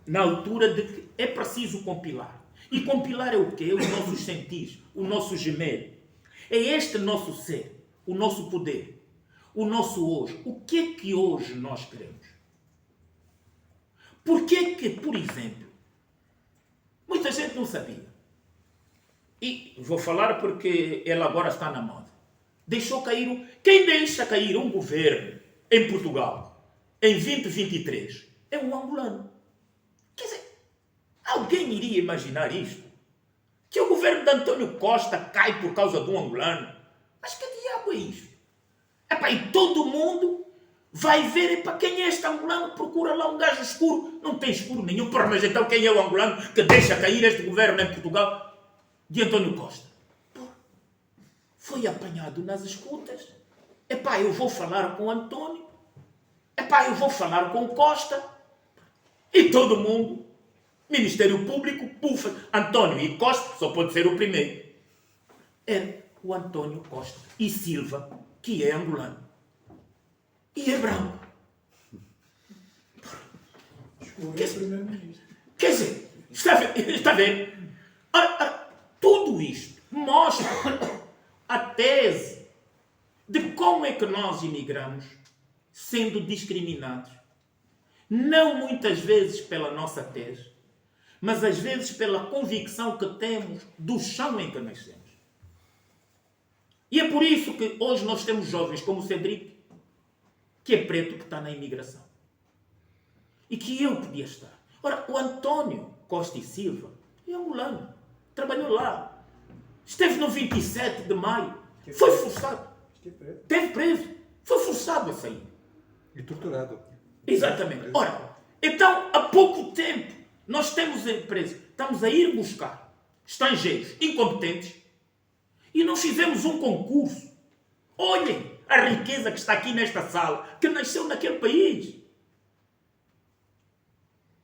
na altura de que é preciso compilar. E compilar é o quê? Os nossos sentis, o nosso gemer. É este nosso ser, o nosso poder, o nosso hoje. O que é que hoje nós queremos? Por que que, por exemplo, muita gente não sabia. E vou falar porque ela agora está na moda. Quem deixa cair um governo em Portugal em 2023 é um angolano. Quer dizer, alguém iria imaginar isto? Que o governo de António Costa cai por causa de um angolano? Mas que diabo é isto? E todo mundo vai ver, quem é este angolano? Procura lá um gajo escuro. Não tem escuro nenhum. Mas então quem é o angolano que deixa cair este governo em Portugal de António Costa? Foi apanhado nas escutas. Eu vou falar com o António. Eu vou falar com o Costa. E todo mundo, Ministério Público, António e Costa, só pode ser o primeiro. É o António Costa e Silva, que é angolano. E é branco. Quer dizer, está a ver? Tudo isto mostra a tese de como é que nós imigramos sendo discriminados. Não muitas vezes pela nossa tese, mas às vezes pela convicção que temos do chão em que nascemos. E é por isso que hoje nós temos jovens como o Cedric, que é preto, que está na imigração. E que eu podia estar. Ora, o António Costa e Silva é angolano, trabalhou lá, esteve no 27 de maio, foi forçado, esteve preso, foi forçado a sair. E torturado. Exatamente. Ora, então, há pouco tempo, nós temos empresas, estamos a ir buscar estrangeiros incompetentes e nós fizemos um concurso. Olhem a riqueza que está aqui nesta sala, que nasceu naquele país.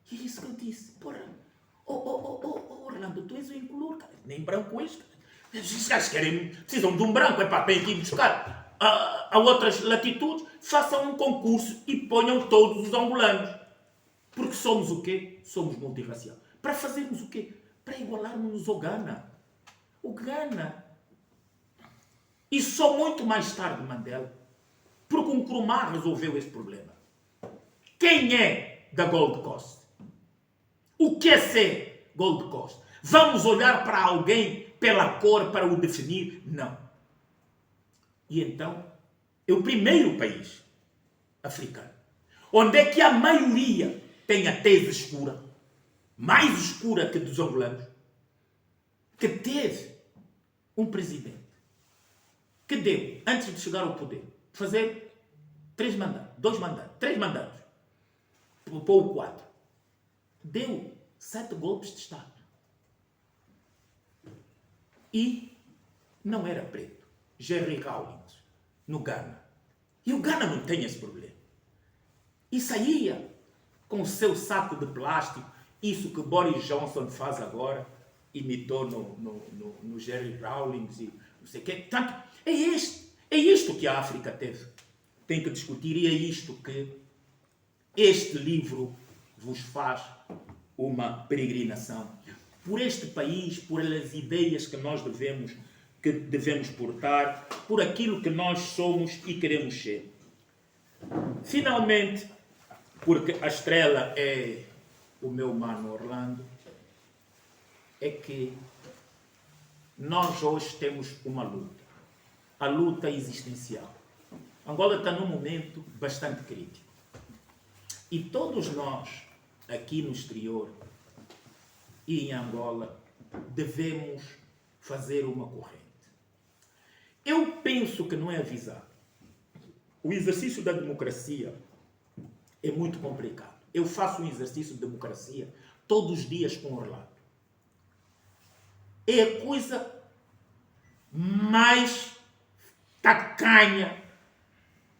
E é isso que eu disse. Porra, Orlando, tu és o incolor, cara. Nem branco és, cara. Os gajos precisam de um branco, tem que ir buscar a outras latitudes. Façam um concurso e ponham todos os angolanos. Porque somos o quê? Somos multirracial. Para fazermos o quê? Para igualarmos ao Ghana. O Ghana. E só muito mais tarde, Mandela, porque um Nkrumah resolveu esse problema. Quem é da Gold Coast? O que é ser Gold Coast? Vamos olhar para alguém pela cor para o definir? Não. E então, é o primeiro país africano onde é que a maioria tem a tez escura, mais escura que dos angolanos, que teve um presidente que deu, antes de chegar ao poder, fazer 3 mandatos, ou 4, deu 7 golpes de Estado. E não era preto. Jerry Rawlings, no Ghana. E o Ghana não tem esse problema. E saía com o seu saco de plástico, isso que Boris Johnson faz agora, imitou no Jerry Rawlings e não sei o quê. Portanto, é isto que a África tem que discutir e é isto que este livro vos faz uma peregrinação por este país, por as ideias que nós devemos portar, por aquilo que nós somos e queremos ser. Finalmente, porque a estrela é o meu mano Orlando, é que nós hoje temos uma luta, a luta existencial. Angola está num momento bastante crítico. E todos nós, aqui no exterior e em Angola, devemos fazer uma corrente. Eu penso que não é avisado. O exercício da democracia é muito complicado. Eu faço um exercício de democracia todos os dias com Orlando. É a coisa mais tacanha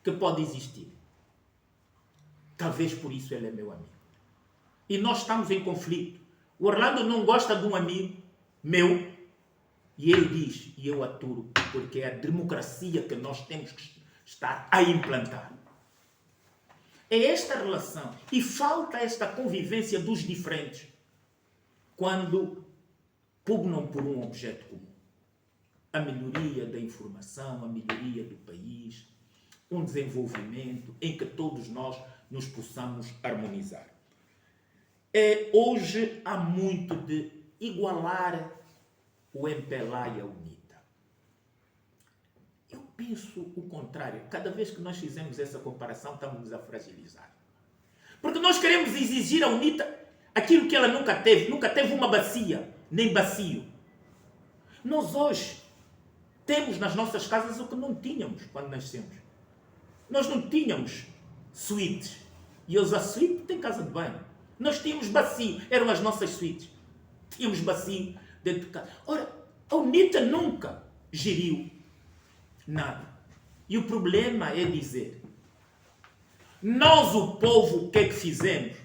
que pode existir. Talvez por isso ele é meu amigo. E nós estamos em conflito. O Orlando não gosta de um amigo meu e ele diz, e eu aturo, porque é a democracia que nós temos que estar a implantar. É esta relação. E falta esta convivência dos diferentes quando pugnam por um objeto comum. A melhoria da informação, a melhoria do país, um desenvolvimento em que todos nós nos possamos harmonizar. Hoje há muito de igualar o MPLA e a UNITA. Eu penso o contrário. Cada vez que nós fizemos essa comparação, estamos a fragilizar. Porque nós queremos exigir à UNITA aquilo que ela nunca teve uma bacia, nem bacio. Nós hoje temos nas nossas casas o que não tínhamos quando nascemos. Nós não tínhamos suítes. E eles a suíte têm casa de banho. Nós tínhamos bacio, eram as nossas suítes. Tínhamos bacio dentro de casa. Ora, a UNITA nunca geriu nada. E o problema é dizer, nós o povo, o que é que fizemos?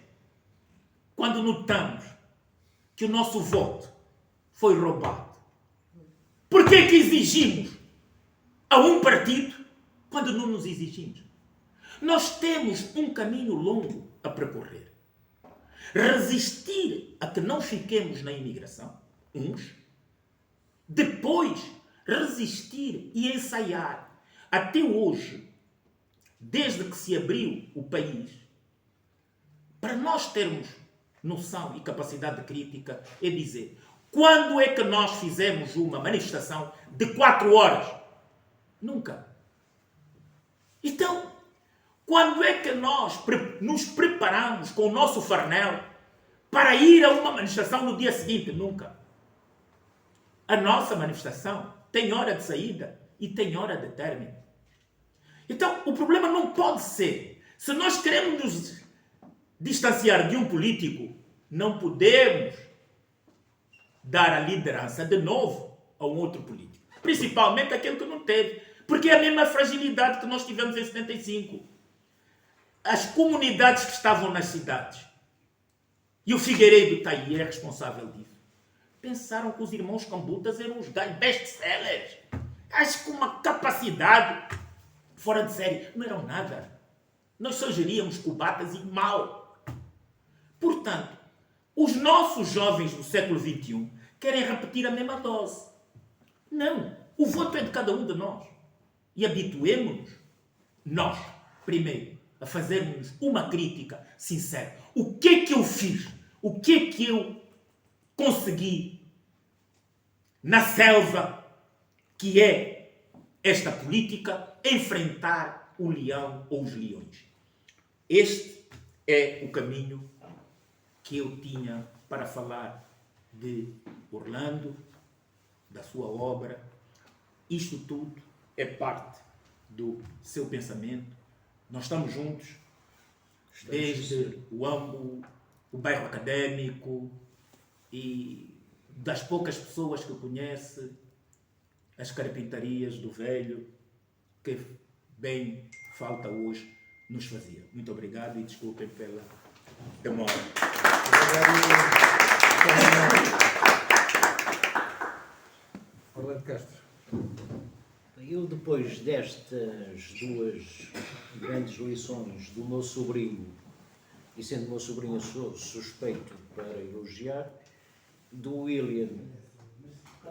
Quando notamos que o nosso voto foi roubado. Por que é que exigimos a um partido quando não nos exigimos? Nós temos um caminho longo a percorrer. Resistir a que não fiquemos na imigração, uns. Depois, resistir e ensaiar. Até hoje, desde que se abriu o país, para nós termos noção e capacidade crítica, é dizer, quando é que nós fizemos uma manifestação de 4 horas? Nunca. Então, quando é que nós nos preparamos com o nosso farnel para ir a uma manifestação no dia seguinte? Nunca. A nossa manifestação tem hora de saída e tem hora de término. Então, o problema não pode ser, se nós queremos nos distanciar de um político, não podemos dar a liderança de novo a um outro político. Principalmente aquele que não teve. Porque é a mesma fragilidade que nós tivemos em 75. As comunidades que estavam nas cidades, e o Figueiredo está aí, é responsável disso, pensaram que os irmãos Cambutas eram os best-sellers. Acho que uma capacidade fora de série. Não eram nada. Nós só geríamos cubatas e mal. Portanto, os nossos jovens do século XXI querem repetir a mesma dose. Não. O voto é de cada um de nós. E habituemos-nos, nós, primeiro, a fazermos uma crítica sincera. O que é que eu fiz? O que é que eu consegui na selva que é esta política enfrentar o leão ou os leões? Este é o caminho que eu tinha para falar de Orlando, da sua obra. Isto tudo é parte do seu pensamento. Nós estamos juntos desde o AMBO, o bairro académico, e das poucas pessoas que conhece, as carpintarias do velho, que bem falta hoje nos fazia. Muito obrigado e desculpem pela demora. Orlando Castro. Eu, depois destas 2 grandes lições do meu sobrinho, e sendo meu sobrinho suspeito para elogiar, do William,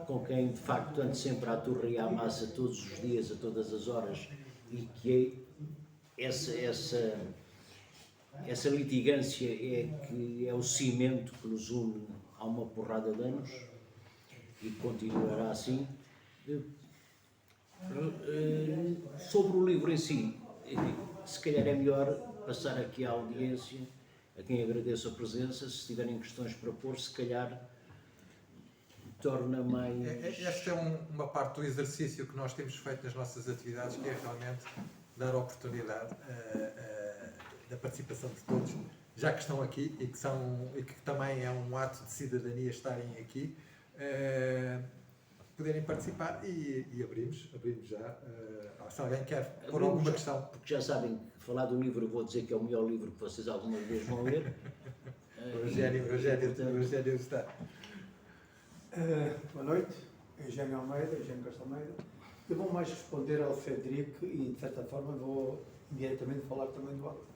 com quem de facto ando sempre à torre e à massa todos os dias, a todas as horas, e que essa litigância que é o cimento que nos une há uma porrada de anos e continuará assim. Sobre o livro em si, se calhar é melhor passar aqui à audiência, a quem agradeço a presença. Se tiverem questões para pôr, se calhar torna mais... Esta é uma parte do exercício que nós temos feito nas nossas atividades, que é realmente dar oportunidade da participação de todos, já que estão aqui e que também é um ato de cidadania estarem aqui, poderem participar e abrimos já. Se alguém quer pôr alguma questão. Porque já sabem que falar do livro, eu vou dizer que é o melhor livro que vocês alguma vez vão ler. Rogério está. Boa noite, Eugênio Almeida, Eugênio Costa Almeida. Eu vou mais responder ao Frederico e, de certa forma, vou diretamente falar também do Orlando.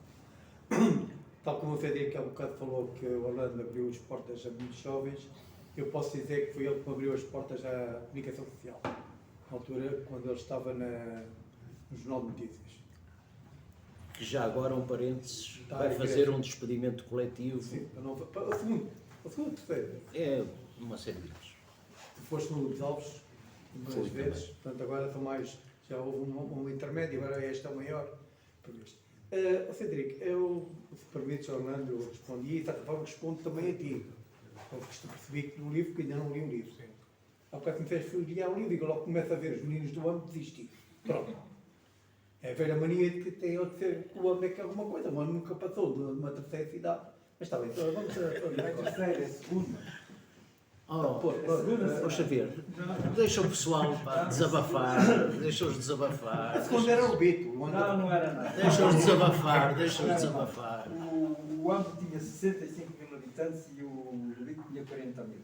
Tal como o Frederico há um bocado falou que o Orlando abriu as portas a muitos jovens, eu posso dizer que foi ele que abriu as portas à comunicação social, na altura, quando ele estava no Jornal de Notícias. Que já agora, um parênteses, Tá, vai fazer um despedimento coletivo. Sim, o segundo, terceiro. É uma série de vezes. Tu foste no Luís Alves, umas vezes, portanto agora estão mais, já houve um intermédio, agora este é o maior. Frederico, eu, se permites, Orlando, eu respondi e de certa forma respondo também a ti. Porque percebi que no livro, que ainda não li o livro. Há bocado que me fez folhear o livro e logo começo a ver os meninos do âmbito desisti. Pronto. É a velha mania de que tem eu de ser o âmbito é que é alguma coisa, mas nunca passou de uma terceira cidade. Mas está bem, então vamos a terceira, a segunda. Xavier, deixa o pessoal desabafar, deixa-os desabafar. A segunda era o Bito. Não era nada. Deixa-os desabafar. O âmbito tinha 65 mil habitantes e o Bito tinha 40 mil.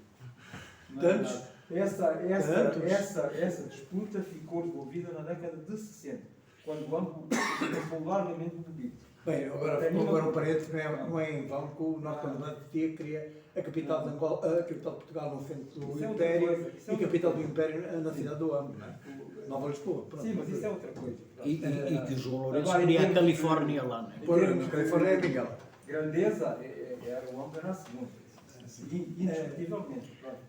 Tantos? Essa disputa ficou desenvolvida na década de 60, quando o âmbito ficou largamente do Bito. Bem, agora um parênteses, não é em vão que o nosso comandante queria a capital de Angola, a capital de Portugal no centro do Isso é outra Império coisa, isso é e a outra capital do coisa. Império na cidade do Amo, não é? Nova Lisboa. Pronto. Sim, mas isso é outra coisa. E que o João Lourenço Agora, em queria a termos de- Califórnia lá, não é? Por termos de- Califórnia é Miguel. Grandeza era o homem da nação, indiscutivelmente. Pronto.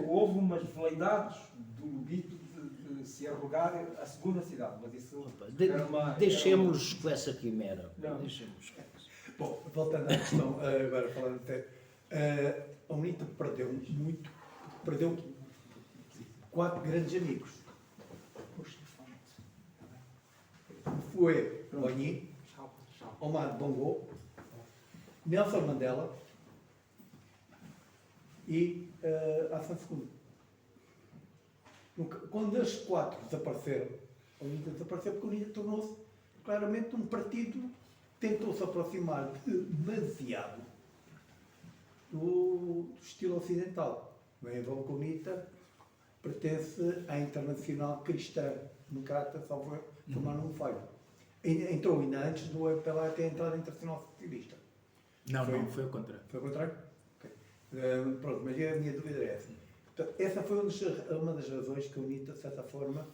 Houve umas veleidades do dito de se arrogar a segunda cidade, mas isso era uma... Deixemos com essa quimera. Não. Deixemos com essa. Bom, voltando à questão, agora falando de sério, a UNITA perdeu 4 grandes amigos. Foi Boni, Omar Bongo, Nelson Mandela e Ação Segunda. Quando estes 4 desapareceram, a UNITA desapareceu porque a UNITA tornou-se claramente um partido que tentou se aproximar demasiado do estilo ocidental. Bem, a Volca UNITA pertence à Internacional Cristã Democrata, salvo tomar um falho. Entrou ainda antes do MPLA ter entrado na Internacional Socialista. Não, foi o contrário. Foi o contrário? Ok. Pronto, mas a minha dúvida é essa. Portanto, essa foi uma das razões que a UNITA, de certa forma,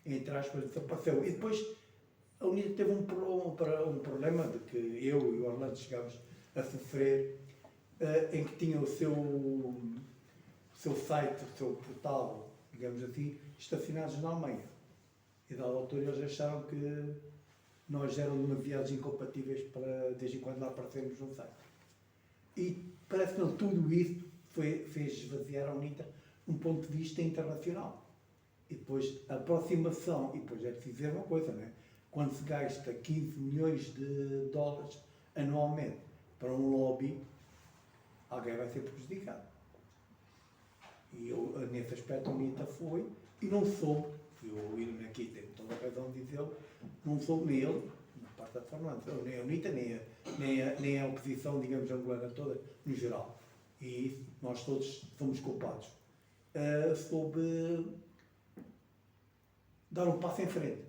entre aspas, desapareceu. E depois a UNITA teve um problema de que eu e o Orlando chegámos a sofrer, em que tinha o seu site, o seu portal, digamos assim, estacionados na Alemanha. E da altura eles acharam que nós éramos demasiados incompatíveis para, de vez em quando, lá aparecermos no site. E parece-me que tudo isso fez esvaziar a UNITA um ponto de vista internacional. E depois a aproximação, e depois é preciso dizer uma coisa, não é? Quando se gasta 15 milhões de dólares anualmente para um lobby, alguém vai ser prejudicado. E eu, nesse aspecto, a UNITA foi e não soube, o Irene aqui tem toda a razão de dizê-lo, não soube nem ele, na parte da Fernanda, nem a UNITA, nem a oposição, digamos, angolana toda, no geral. E nós todos fomos culpados. Soube dar um passo em frente.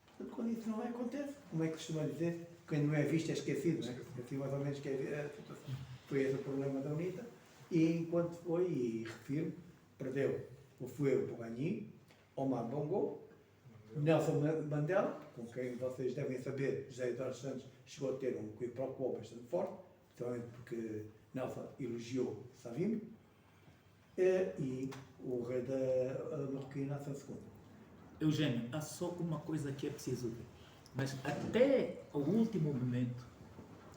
Portanto, quando isso não acontece, como é que costuma dizer? Quem não é visto é esquecido, não é? Assim, mais ou menos, que é a situação. Foi esse o problema da UNITA. E enquanto foi, e refiro, perdeu o Fuego Bogani, Omar Bongo, Nelson Mandela, com quem vocês devem saber, José Eduardo Santos chegou a ter um quid pro quo bastante forte, principalmente porque Nelson elogiou Savimbi, e o rei da Marroquina, Ação Segunda. Eugênio, há só uma coisa que é preciso ver. Mas até o último momento,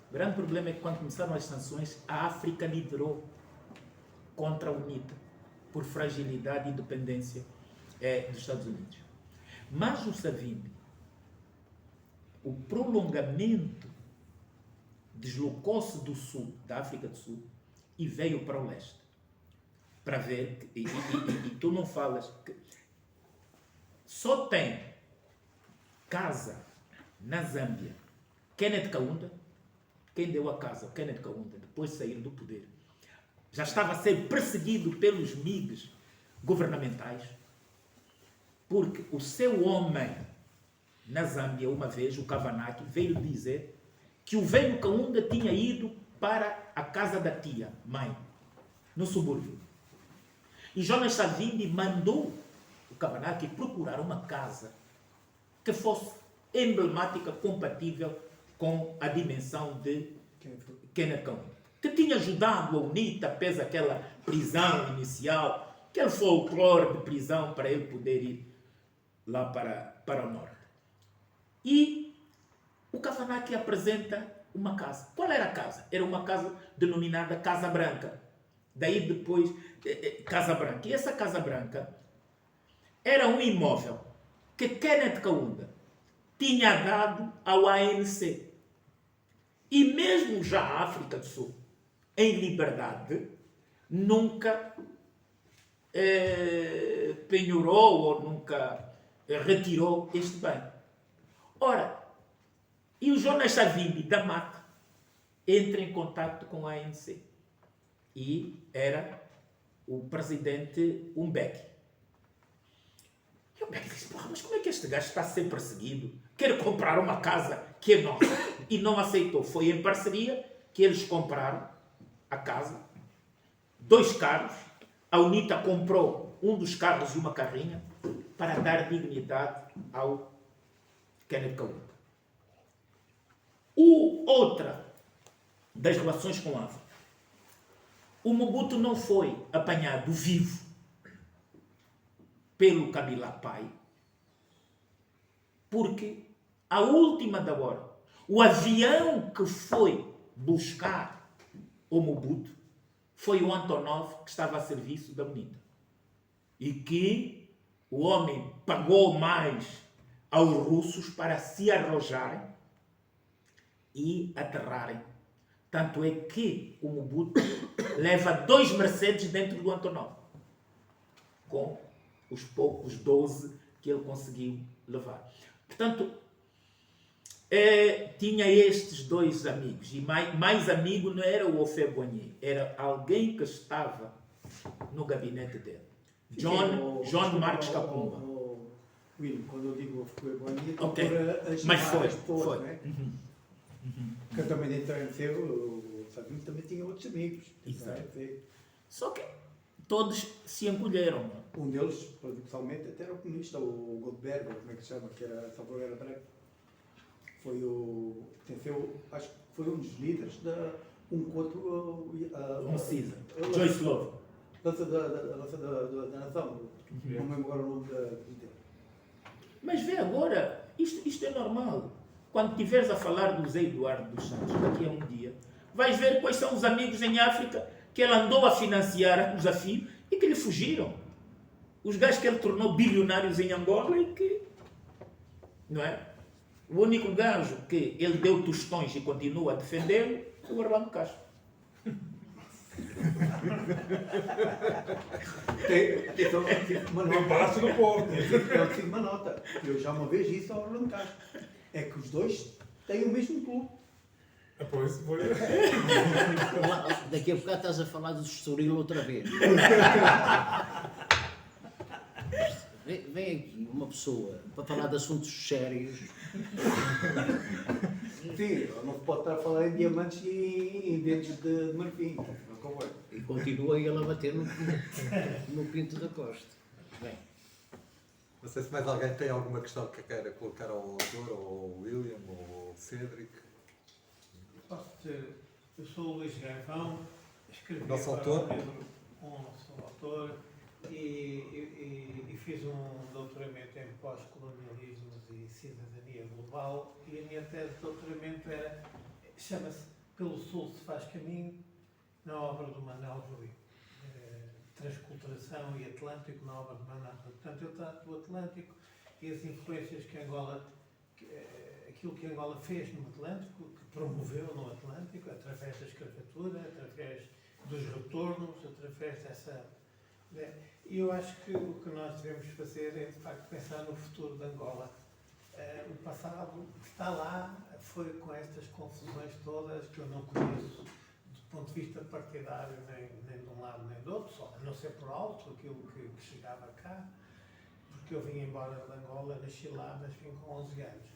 o grande problema é que quando começaram as sanções, a África liderou contra a UNITA, por fragilidade e dependência dos Estados Unidos. Mas o Savimbi, o prolongamento, deslocou-se do sul, da África do Sul, e veio para o leste. Para ver, e tu não falas, que só tem casa na Zâmbia Kenneth Kaunda. Quem deu a casa, Kenneth Kaunda, depois de sair do poder, já estava a ser perseguido pelos MIGs governamentais, porque o seu homem na Zâmbia, uma vez, o Kavanaki, veio dizer que o velho Kaunda tinha ido para a casa da tia, mãe, no subúrbio. E Jonas Savimbi mandou o Kavanaki procurar uma casa que fosse emblemática, compatível com a dimensão de Kenneth Kaunda, que tinha ajudado a UNITA, após aquela prisão inicial, aquele folclore de prisão para ele poder ir lá para o norte. E o Kavanaki apresenta uma casa. Qual era a casa? Era uma casa denominada Casa Branca. Daí depois, Casa Branca. E essa Casa Branca era um imóvel que Kenneth Kaunda tinha dado ao ANC. E mesmo já a África do Sul, em liberdade, nunca penhorou ou nunca retirou este bem. Ora, e o Jonas Savimbi da Mata entra em contato com a ANC. E era o presidente Mbeki. E o Mbeki disse, porra, mas como é que este gajo está a ser perseguido quer comprar uma casa que é nossa e não aceitou. Foi em parceria que eles compraram a casa, 2 carros. A UNITA comprou um dos carros e uma carrinha para dar dignidade ao Kenneth Kaunda. Outra das relações com a África. O Mobutu não foi apanhado vivo pelo Kabila pai, porque a última da hora, o avião que foi buscar o Mobutu foi o Antonov, que estava a serviço da UNITA. E que o homem pagou mais aos russos para se arrojarem e aterrarem. Tanto é que o Mobutu leva 2 Mercedes dentro do Antonov, com os poucos 12 que ele conseguiu levar. Portanto, tinha estes 2 amigos. E mais amigo não era o Houphouët-Boigny, era alguém que estava no gabinete dele. John Marques Kakumba. Will, quando eu digo Houphouët-Boigny, estou Ok, a mas chamar foi, as pessoas, foi. não é? Que eu também dentro do ANC, o Sabino também tinha outros amigos. Exato. não é? Só que todos se encolheram. Um deles, paradoxalmente, até era o comunista, o Goldberg, ou como é que se chama, que era Salvador branco. Foi acho que foi um dos líderes da Um CISA. Joyce Love. da nação. Não me lembro agora o nome dele. Mas vê agora, isto é normal. Quando estiveres a falar do Zé Eduardo dos Santos, daqui a um dia, vais ver quais são os amigos em África que ele andou a financiar o desafio e que lhe fugiram. Os gajos que ele tornou bilionários em Angola e que... Não é? O único gajo que ele deu tostões e continua a defendê-lo é o Orlando Castro. No Palácio do Porto. Eu preciso uma nota. Eu já uma vez disse ao Orlando Castro. É que os dois têm o mesmo clube. Depois foi. Daqui a bocado estás a falar do Estoril outra vez. Vem aqui uma pessoa para falar de assuntos sérios. Sim, não se pode estar a falar em diamantes e em dentes de marfim. Não convém. E continua ele a bater no Pinto da Costa. Bem, Não sei se mais alguém tem alguma questão que queira colocar ao autor, ou ao William, ou ao Cédric. Posso dizer, eu sou o Luís Gaivão, escrevi Nosso para autor. um livro com o nosso autor e fiz um doutoramento em pós-colonialismos e cidadania global e a minha tese de doutoramento chama-se Pelo Sul se faz caminho, na obra do Manuel Rui. Transculturação e Atlântico na obra de Manuel Rui. Portanto, eu trato do Atlântico e as influências que Angola, aquilo que Angola fez no Atlântico, que promoveu no Atlântico, através da escravatura, através dos retornos, através dessa... E eu acho que o que nós devemos fazer é, de facto, pensar no futuro de Angola. O passado está lá, foi com estas confusões todas que eu não conheço do ponto de vista partidário, nem de um lado nem do outro, só a não ser por alto aquilo que chegava cá, porque eu vim embora de Angola, nasci lá, mas vim com 11 anos.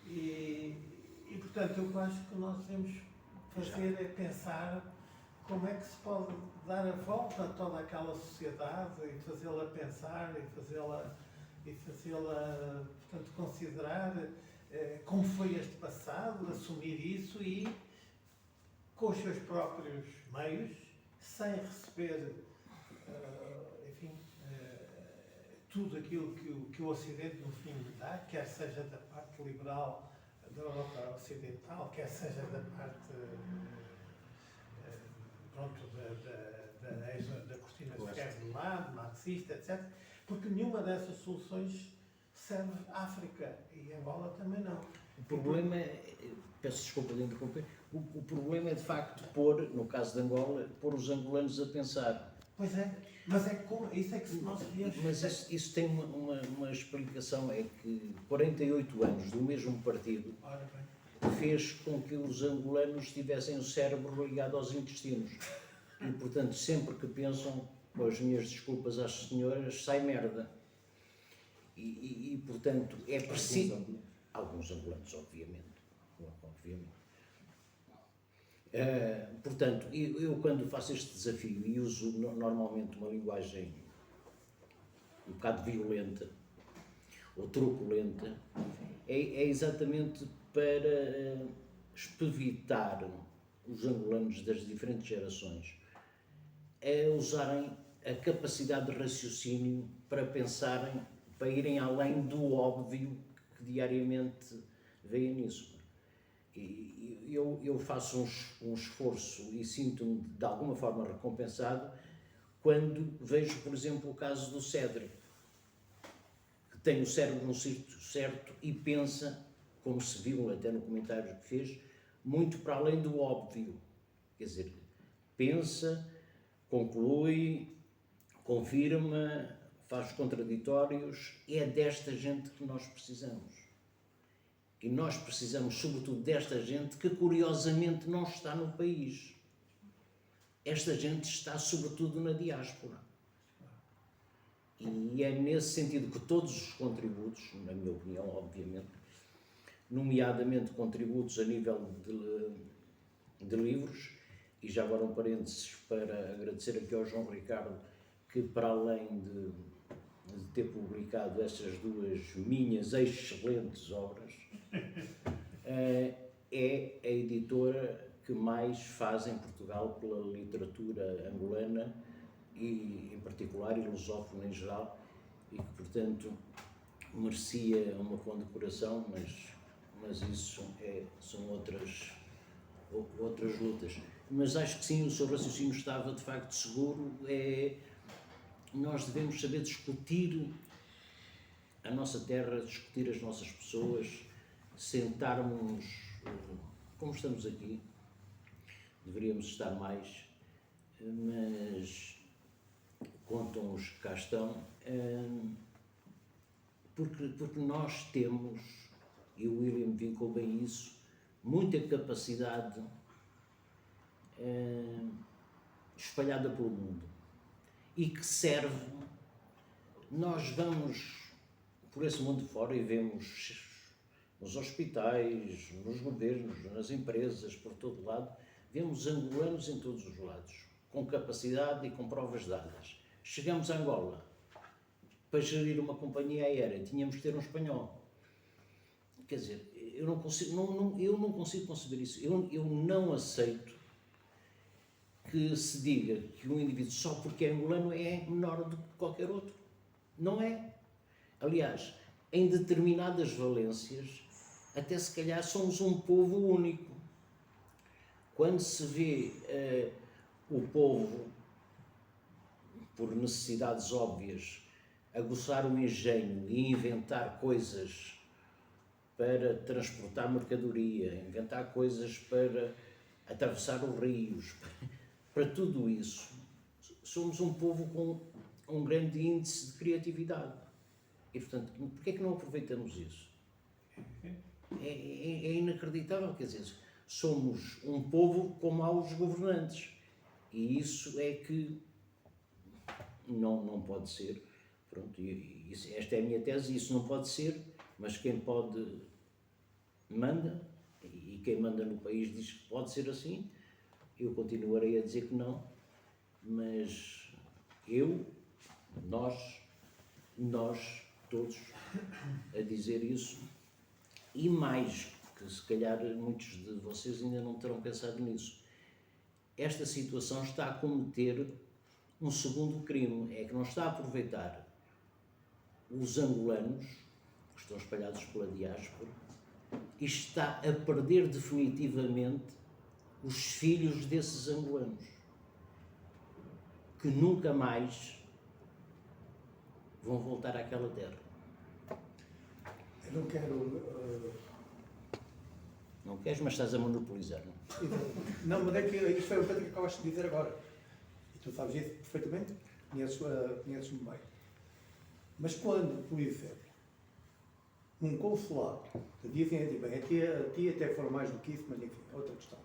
E portanto, eu acho que nós devemos fazer é pensar como é que se pode dar a volta a toda aquela sociedade e fazê-la pensar e fazê-la, portanto, considerar como foi este passado, assumir isso e, com os seus próprios meios, sem receber, enfim, tudo aquilo que o Ocidente, no fim, lhe dá, quer seja da parte liberal da Europa Ocidental, quer seja da parte da cortina de ferro do lado, marxista, etc. Porque nenhuma dessas soluções serve à África e Angola também não. o problema é, peço desculpa de interromper, o problema é de facto pôr, no caso de Angola, pôr os angolanos a pensar. Pois é, mas isso é que nós devíamos... Mas isso tem uma explicação, é que 48 anos do mesmo partido Ora bem. fez com que os angolanos tivessem o cérebro ligado aos intestinos. E, portanto, sempre que pensam, com as minhas desculpas às senhoras, sai merda. E portanto, é preciso... Alguns angolanos, obviamente. Portanto, eu quando faço este desafio e uso normalmente uma linguagem um bocado violenta ou truculenta, é exatamente para espevitar os angolanos das diferentes gerações a usarem a capacidade de raciocínio para pensarem, para irem além do óbvio que diariamente veem nisso. E eu faço um esforço e sinto-me de alguma forma recompensado quando vejo, por exemplo, o caso do Cédric, que tem o cérebro no sítio certo e pensa, como se viu até no comentário que fez, muito para além do óbvio. Quer dizer, pensa, conclui, confirma, faz contraditórios. É desta gente que nós precisamos. E nós precisamos, sobretudo, desta gente que, curiosamente, não está no país. Esta gente está, sobretudo, na diáspora. E é nesse sentido que todos os contributos, na minha opinião, obviamente, nomeadamente contributos a nível de livros, e já agora um parênteses para agradecer aqui ao João Ricardo, que para além de ter publicado estas duas minhas excelentes obras, é a editora que mais faz em Portugal pela literatura angolana e, em particular, e lusófona em geral, e que, portanto, merecia uma condecoração, mas isso são outras lutas. Mas acho que sim, o seu raciocínio estava, de facto, seguro. Nós devemos saber discutir a nossa terra, discutir as nossas pessoas, sentarmos, como estamos aqui, deveríamos estar mais, mas contam os que cá estão, porque nós temos, e o William vincou bem isso, muita capacidade espalhada pelo mundo e que serve. Nós vamos por esse mundo fora e vemos nos hospitais, nos governos, nas empresas, por todo lado, vemos angolanos em todos os lados, com capacidade e com provas dadas. Chegamos a Angola, para gerir uma companhia aérea, tínhamos que ter um espanhol. Quer dizer, eu não consigo conceber isso. Eu não aceito que se diga que um indivíduo, só porque é angolano, é menor do que qualquer outro. Não é. Aliás, em determinadas valências, até se calhar somos um povo único. Quando se vê o povo, por necessidades óbvias, aguçar o engenho e inventar coisas para transportar mercadoria, inventar coisas para atravessar os rios, para tudo isso, somos um povo com um grande índice de criatividade. E, portanto, porquê é que não aproveitamos isso? É inacreditável, quer dizer, somos um povo como há os governantes. E isso é que não pode ser. Pronto, esta é a minha tese, isso não pode ser, mas quem pode manda, e quem manda no país diz que pode ser assim. Eu continuarei a dizer que não, mas nós todos a dizer isso, e mais, que se calhar muitos de vocês ainda não terão pensado nisso. Esta situação está a cometer um segundo crime, é que não está a aproveitar os angolanos, que estão espalhados pela diáspora, e está a perder definitivamente os filhos desses angolanos, que nunca mais vão voltar àquela terra. Eu não quero... Não queres, mas estás a monopolizar, não? Não, mas é que isto foi o que acabaste de dizer agora. E tu sabes isso perfeitamente, conheces-me bem. Mas quando, por exemplo, num consulado, te dizem, bem, a ti até foram mais do que isso, mas enfim, é outra questão.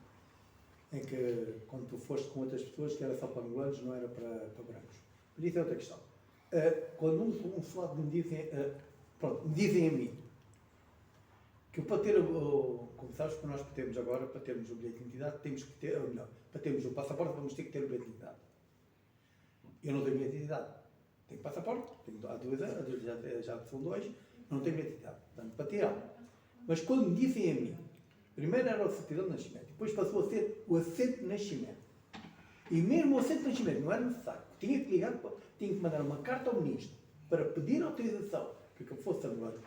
Em que, quando tu foste com outras pessoas, que era só para angolanos, não era para brancos. Mas isso é outra questão. Quando um consulado me dizem a mim Que para ter, como sabes, para nós termos agora, para termos o bilhete de identidade, temos que ter, ou melhor, para termos o passaporte, vamos ter que ter o bilhete de identidade. Eu não tenho bilhete de identidade. Tenho passaporte, tenho há 2 anos, já são 2, não tenho bilhete de identidade. Portanto, para tirar. Mas quando me dizem a mim, primeiro era o certidão de nascimento, depois passou a ser o assento de nascimento. E mesmo o assento de nascimento não era necessário. Tinha que ligar, tinha que mandar uma carta ao ministro para pedir autorização para que eu fosse agora.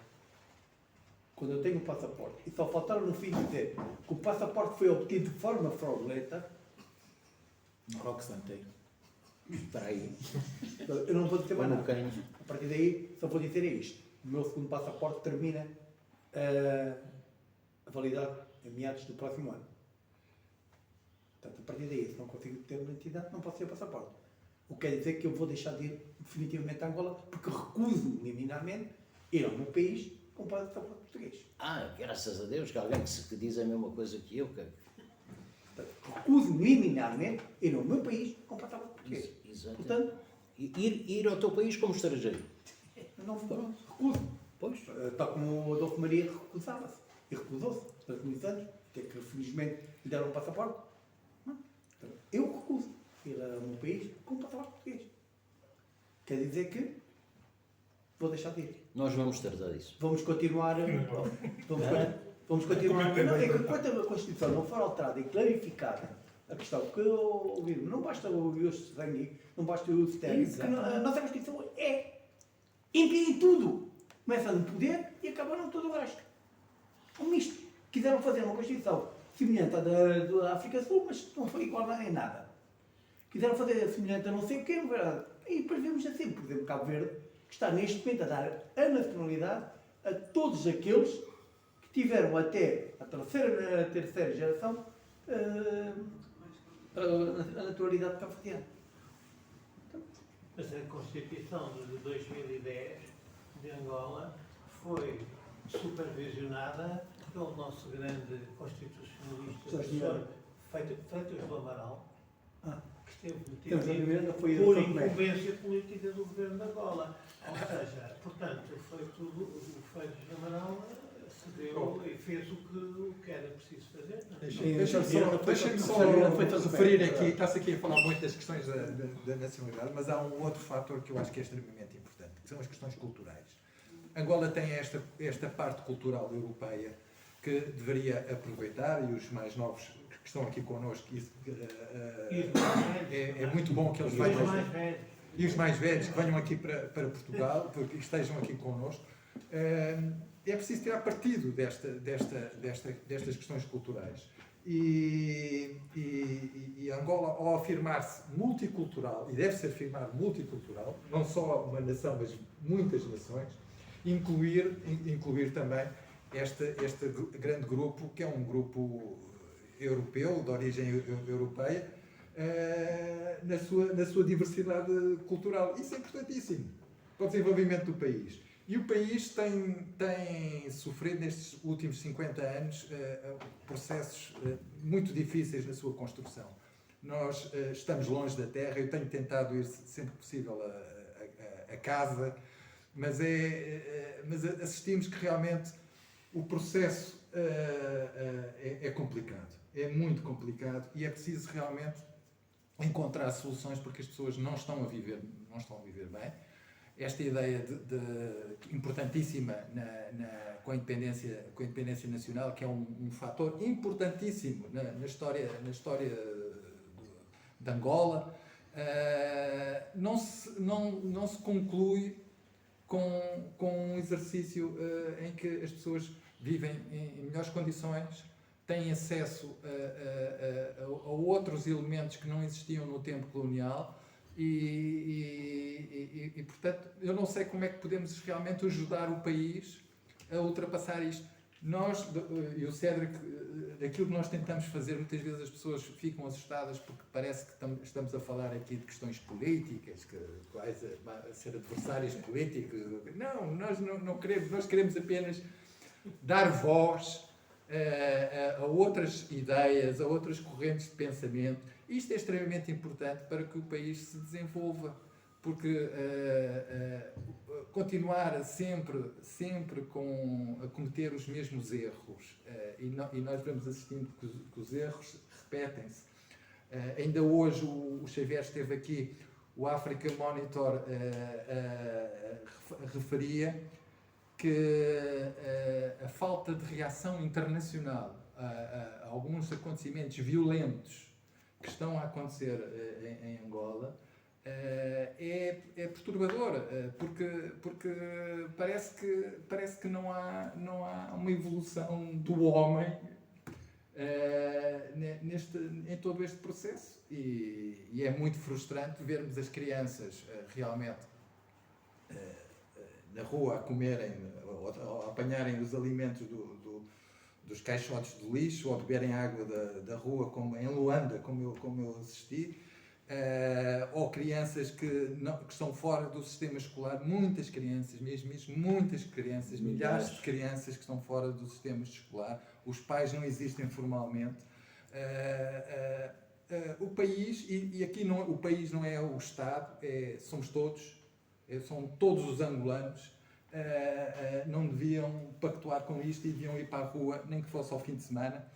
Quando eu tenho o passaporte, e só faltaram no fim dizer que o passaporte foi obtido de forma fraudulenta, Roque Santeiro. Espera aí. eu não vou dizer mais Ou no nada. cães. A partir daí, só vou dizer isto. O meu segundo passaporte termina a validade em meados do próximo ano. Portanto, a partir daí, se não consigo ter uma identidade, não posso ter passaporte. O que quer dizer que eu vou deixar de ir definitivamente a Angola, porque recuso liminarmente ir ao meu país com passaporte português. Graças a Deus que alguém que diz a mesma coisa que eu. Portanto, recuso liminarmente ir ao meu país com passaporte português. Exato. Portanto, Ir ao teu país como estrangeiro. eu não recuso. Pois. Tal como o Adolfo Maria recusava-se. E recusou-se durante muitos anos, até que felizmente lhe deram um passaporte. Não. Então, eu recuso ir ao meu país com passaporte português. Quer dizer que vou deixar de ir. Nós vamos tratar disso. Vamos continuar. Vamos continuar. Não, é que enquanto a Constituição não for alterada e clarificada, a questão que eu ouvi, não basta o uso sangue, não basta o uso técnico, a nossa Constituição impede tudo. Começa no poder e acaba no todo o resto. Um misto. Quiseram fazer uma Constituição semelhante à da África Sul, mas não foi igual em nada. Quiseram fazer semelhante a não sei o quê, verdade. E depois vemos assim, por exemplo, Cabo Verde, que está neste momento a dar a nacionalidade a todos aqueles que tiveram até a terceira geração a naturalidade cabo-verdiana. Mas a Constituição de 2010 de Angola foi supervisionada pelo nosso grande constitucionalista, o Sr. Freitas do Amaral, que esteve metido por incumbência política do governo de Angola. Ou seja, portanto, foi tudo, o Freitas do Amaral cedeu e fez o que era preciso fazer. Deixem-me só referir aqui, está-se aqui a falar muito das questões da nacionalidade, mas há um outro fator que eu acho que é extremamente importante, que são as questões culturais. Angola tem esta parte cultural europeia que deveria aproveitar, e os mais novos que estão aqui connosco, é muito bom que eles venham. E os mais velhos que venham aqui para Portugal, porque estejam aqui connosco. É preciso tirar partido destas questões culturais. E Angola, ao afirmar-se multicultural, e deve-se afirmar multicultural, não só uma nação, mas muitas nações, incluir também este grande grupo, que é um grupo europeu, de origem europeia, na sua diversidade cultural. Isso é importantíssimo para o desenvolvimento do país. E o país tem sofrido nestes últimos 50 anos processos muito difíceis na sua construção. Nós estamos longe da terra, eu tenho tentado ir sempre possível a casa, mas assistimos que realmente o processo é complicado, é muito complicado, e é preciso realmente encontrar soluções, porque as pessoas não estão a viver bem. Esta ideia importantíssima com a independência nacional, que é um fator importantíssimo na história de Angola, não se conclui com um exercício em que as pessoas vivem em melhores condições, têm acesso a outros elementos que não existiam no tempo colonial. E, portanto, eu não sei como é que podemos realmente ajudar o país a ultrapassar isto. Nós, e o Cédric, daquilo que nós tentamos fazer, muitas vezes as pessoas ficam assustadas porque parece que estamos a falar aqui de questões políticas, quase a ser adversários políticos. Não, nós não queremos, nós queremos apenas dar voz a outras ideias, a outras correntes de pensamento. Isto é extremamente importante para que o país se desenvolva, porque continuar sempre a cometer os mesmos erros, e nós vamos assistindo que os erros repetem-se. Ainda hoje o Xavier esteve aqui, o Africa Monitor referia que a falta de reação internacional a alguns acontecimentos violentos que estão a acontecer em Angola é perturbador, porque parece que não há uma evolução do homem em todo este processo, e é muito frustrante vermos as crianças realmente na rua a comerem ou a apanharem os alimentos dos caixotes de lixo, ou beberem água da rua, como em Luanda, como eu assisti, ou crianças que estão fora do sistema escolar, muitas crianças, mesmo muitas crianças, milhares de crianças que estão fora do sistema escolar, os pais não existem formalmente. O país, e aqui o país não é o Estado, somos todos, são todos os angolanos, não deviam pactuar com isto e deviam ir para a rua, nem que fosse ao fim de semana,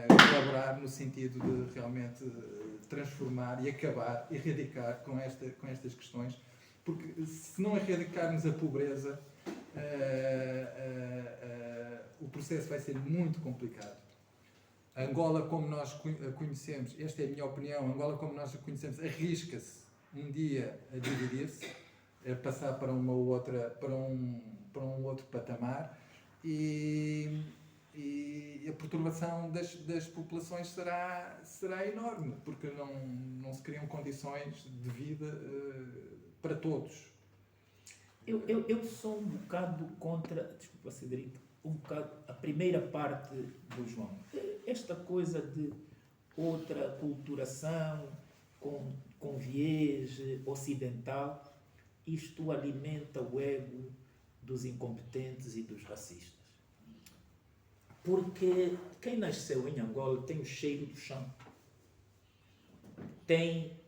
colaborar no sentido de realmente transformar e acabar, erradicar com estas questões, porque se não erradicarmos a pobreza, o processo vai ser muito complicado. A Angola, como nós a conhecemos, esta é a minha opinião, Angola como nós a conhecemos, arrisca-se um dia a dividir-se, a passar para um outro patamar, e a perturbação das populações será enorme, porque não se criam condições de vida para todos. Eu sou um bocado contra, desculpa, Cedric, um bocado a primeira parte do João. Esta coisa de outra culturação com viés ocidental, isto alimenta o ego dos incompetentes e dos racistas. Porque quem nasceu em Angola tem o cheiro do chão, tem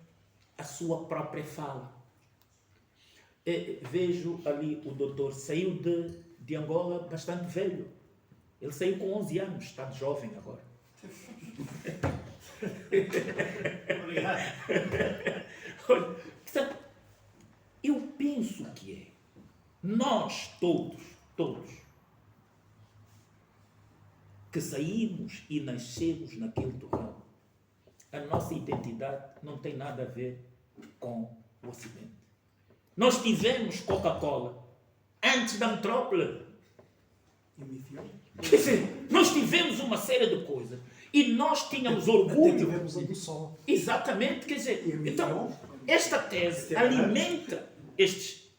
a sua própria fala. Vejo ali o doutor, saiu de Angola bastante velho. Ele saiu com 11 anos, está jovem agora. Obrigado. Portanto, eu penso que nós todos, que saímos e nascemos naquele torrão, a nossa identidade não tem nada a ver com o Ocidente. Nós tivemos Coca-Cola antes da metrópole. Quer dizer, nós tivemos uma série de coisas e nós tínhamos orgulho. Até tivemos a do sol. Exatamente, quer dizer, então, esta tese alimenta estes.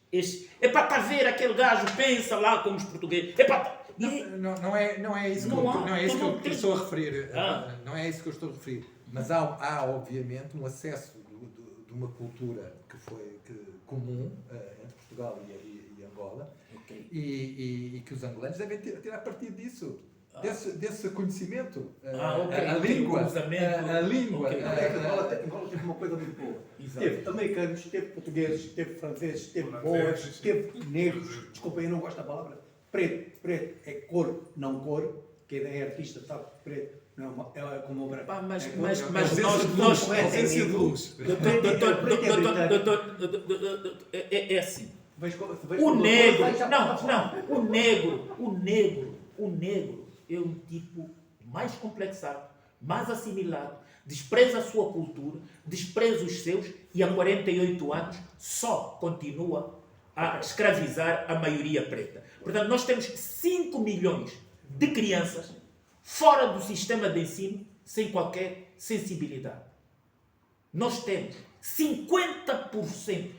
É para estar a ver aquele gajo, pensa lá como os portugueses. Não é isso que eu estou a referir. Não é isso que eu estou a referir. Mas há obviamente um acesso de uma cultura que foi comum entre Portugal e Angola, Okay. E que os angolanos devem tirar partido disso. Desse conhecimento, Okay. a língua, a língua. Okay. Angola teve uma coisa muito boa. Exato. Teve americanos, teve portugueses, teve franceses, teve boas, teve negros. Desculpem, eu não gosto da palavra. Preto. Preto é cor, não cor. Quem é artista sabe que preto não é como o branco. Mas nós ausência de luz. É assim. O negro é um tipo mais complexado, mais assimilado, despreza a sua cultura, despreza os seus e há 48 anos só continua a escravizar a maioria preta. Portanto, nós temos 5 milhões de crianças fora do sistema de ensino sem qualquer sensibilidade. Nós temos 50%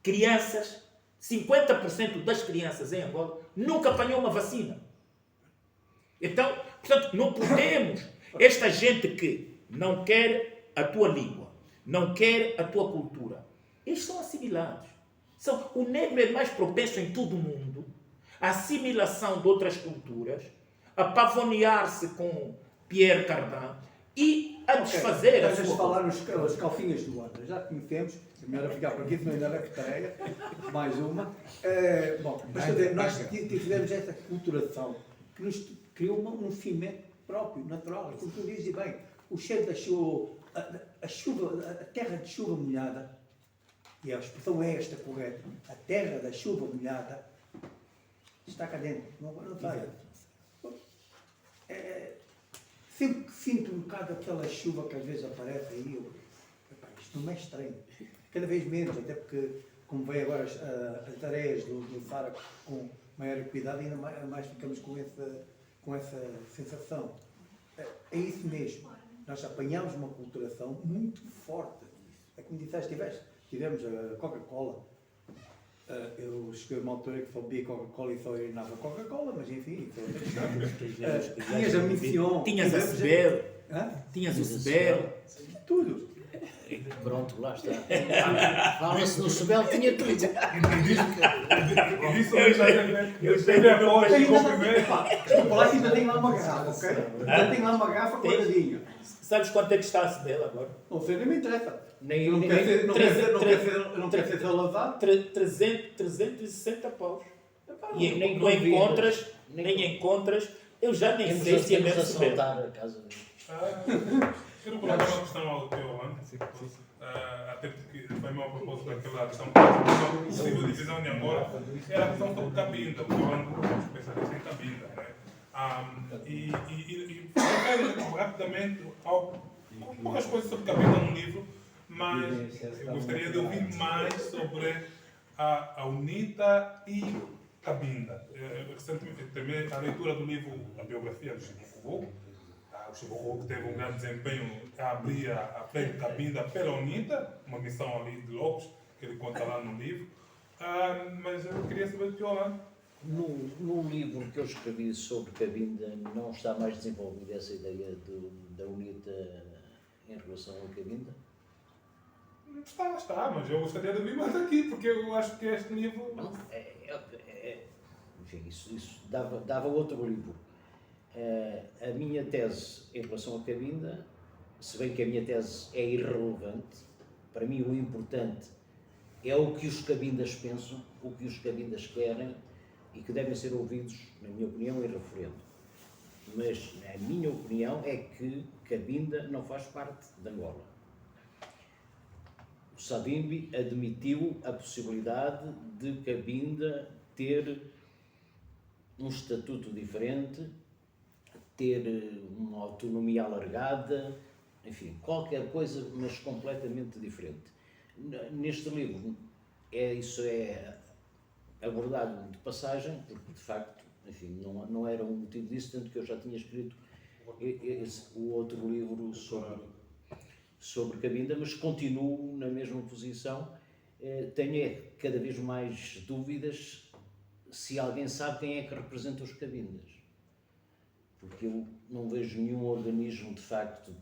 crianças, 50% das crianças em Angola nunca apanhou uma vacina. Então, portanto, não podemos, esta gente que não quer a tua língua, não quer a tua cultura, eles são assimilados. O negro é mais propenso em todo o mundo à assimilação de outras culturas, a pavonear-se com Pierre Cardin e a desfazer a Estás a sua falar nos calfinhas do ano. Já conhecemos. É melhor ficar por aqui, senão ainda leva tareia. Mais uma. Bom, mas quer dizer, nós tivemos essa culturação que nos criou um cimento próprio, natural. Como tu dizes bem, o cheiro da chuva, a terra de chuva molhada, e a expressão é esta correta, a terra da chuva molhada, está cá dentro, não sai. Sempre que sinto um bocado aquela chuva que às vezes aparece aí, epá, isto não é estranho. Cada vez menos, até porque, como vem agora as areias do Sara com maior cuidado, ainda mais ficamos com essa sensação. É isso mesmo. Nós apanhamos uma culturação muito forte. É como disseste, tivemos a Coca-Cola. Eu cheguei a uma altura que só bebia Coca-Cola e só urinava Coca-Cola, mas enfim, isso é outra questão. Tinhas a missão. Tinhas a Sebel. Tinhas o Sebel. Tudo. Pronto, lá está. Fala-se no Sebel, tinha tudo. E isso eu sempre após o cumprimento. Desculpa lá que ainda tenho lá uma garrafa, ok? Ainda tenho lá uma garrafa guardadinha. Sabes quanto é que está a Sebel agora? Não sei, nem me interessa. Nem Não quer ser salazar. 360 paus. E nem encontras, eu já nem sei se é mesmo Sebel. assaltar a casa. Quero colocar uma questão ao teu antes, até porque foi meu propósito daquela questão da civil divisão de Angola, era a questão sobre cabinda, porque eu ando como especialista em cabinda, né? E rapidamente, poucas coisas sobre cabinda no livro, mas eu gostaria de ouvir mais sobre a UNITA e cabinda. Recentemente, também a leitura do livro, a biografia do Chico Fogo, o Chico Fogo teve um grande desempenho a abrir a frente cabinda pela UNITA, uma missão ali de Lopes, que ele conta lá no livro. Mas eu queria saber do teu lado. No livro que eu escrevi sobre cabinda não está mais desenvolvida essa ideia da UNITA em relação à cabinda? Está, mas eu gostaria de ouvir mais aqui, porque eu acho que este livro... Enfim, isso dava outro livro. A minha tese em relação à cabinda, se bem que a minha tese é irrelevante, para mim o importante é o que os cabindas pensam, o que os cabindas querem e que devem ser ouvidos, na minha opinião, em referendo. Mas a minha opinião é que cabinda não faz parte de Angola. O Savimbi admitiu a possibilidade de cabinda ter um estatuto diferente, ter uma autonomia alargada, enfim, qualquer coisa, mas completamente diferente. Neste livro, isso é abordado de passagem, porque de facto, enfim, não era um motivo disso, tanto que eu já tinha escrito o outro livro sobre cabinda, mas continuo na mesma posição. Tenho cada vez mais dúvidas se alguém sabe quem é que representa os cabindas. Porque eu não vejo nenhum organismo, de facto,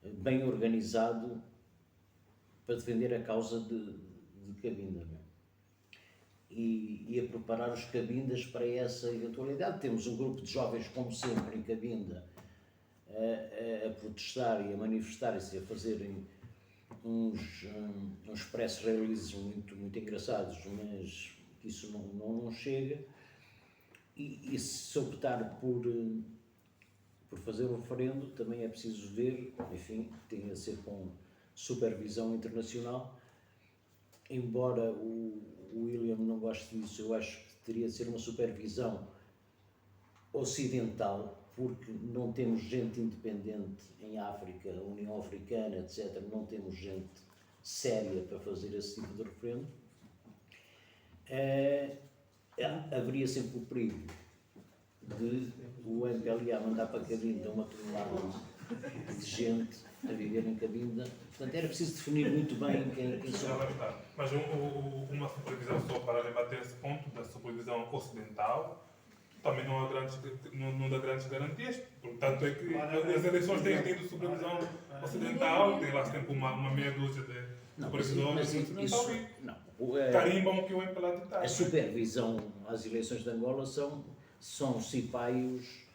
bem organizado para defender a causa de cabinda. E a preparar os cabindas para essa eventualidade. Temos um grupo de jovens, como sempre, em cabinda, a protestar e a manifestarem-se, a fazerem uns press releases muito engraçados, mas isso não chega. E se optar por fazer um referendo, também é preciso ver, enfim, tem a ser com supervisão internacional. Embora o William não goste disso, eu acho que teria de ser uma supervisão ocidental, porque não temos gente independente em África, a União Africana, etc. Não temos gente séria para fazer esse tipo de referendo. Haveria sempre o perigo de o MPLA mandar para Cabinda uma tonelada de gente a viver em Cabinda. Portanto, era preciso definir muito bem quem são. Mas uma supervisão, só para rebater esse ponto da supervisão ocidental, também não dá grandes garantias. Portanto, é que as eleições têm tido supervisão ocidental, tem lá sempre uma meia dúzia de supervisores ocidental e carimbam que o MPLA está. A supervisão às eleições de Angola são cipaios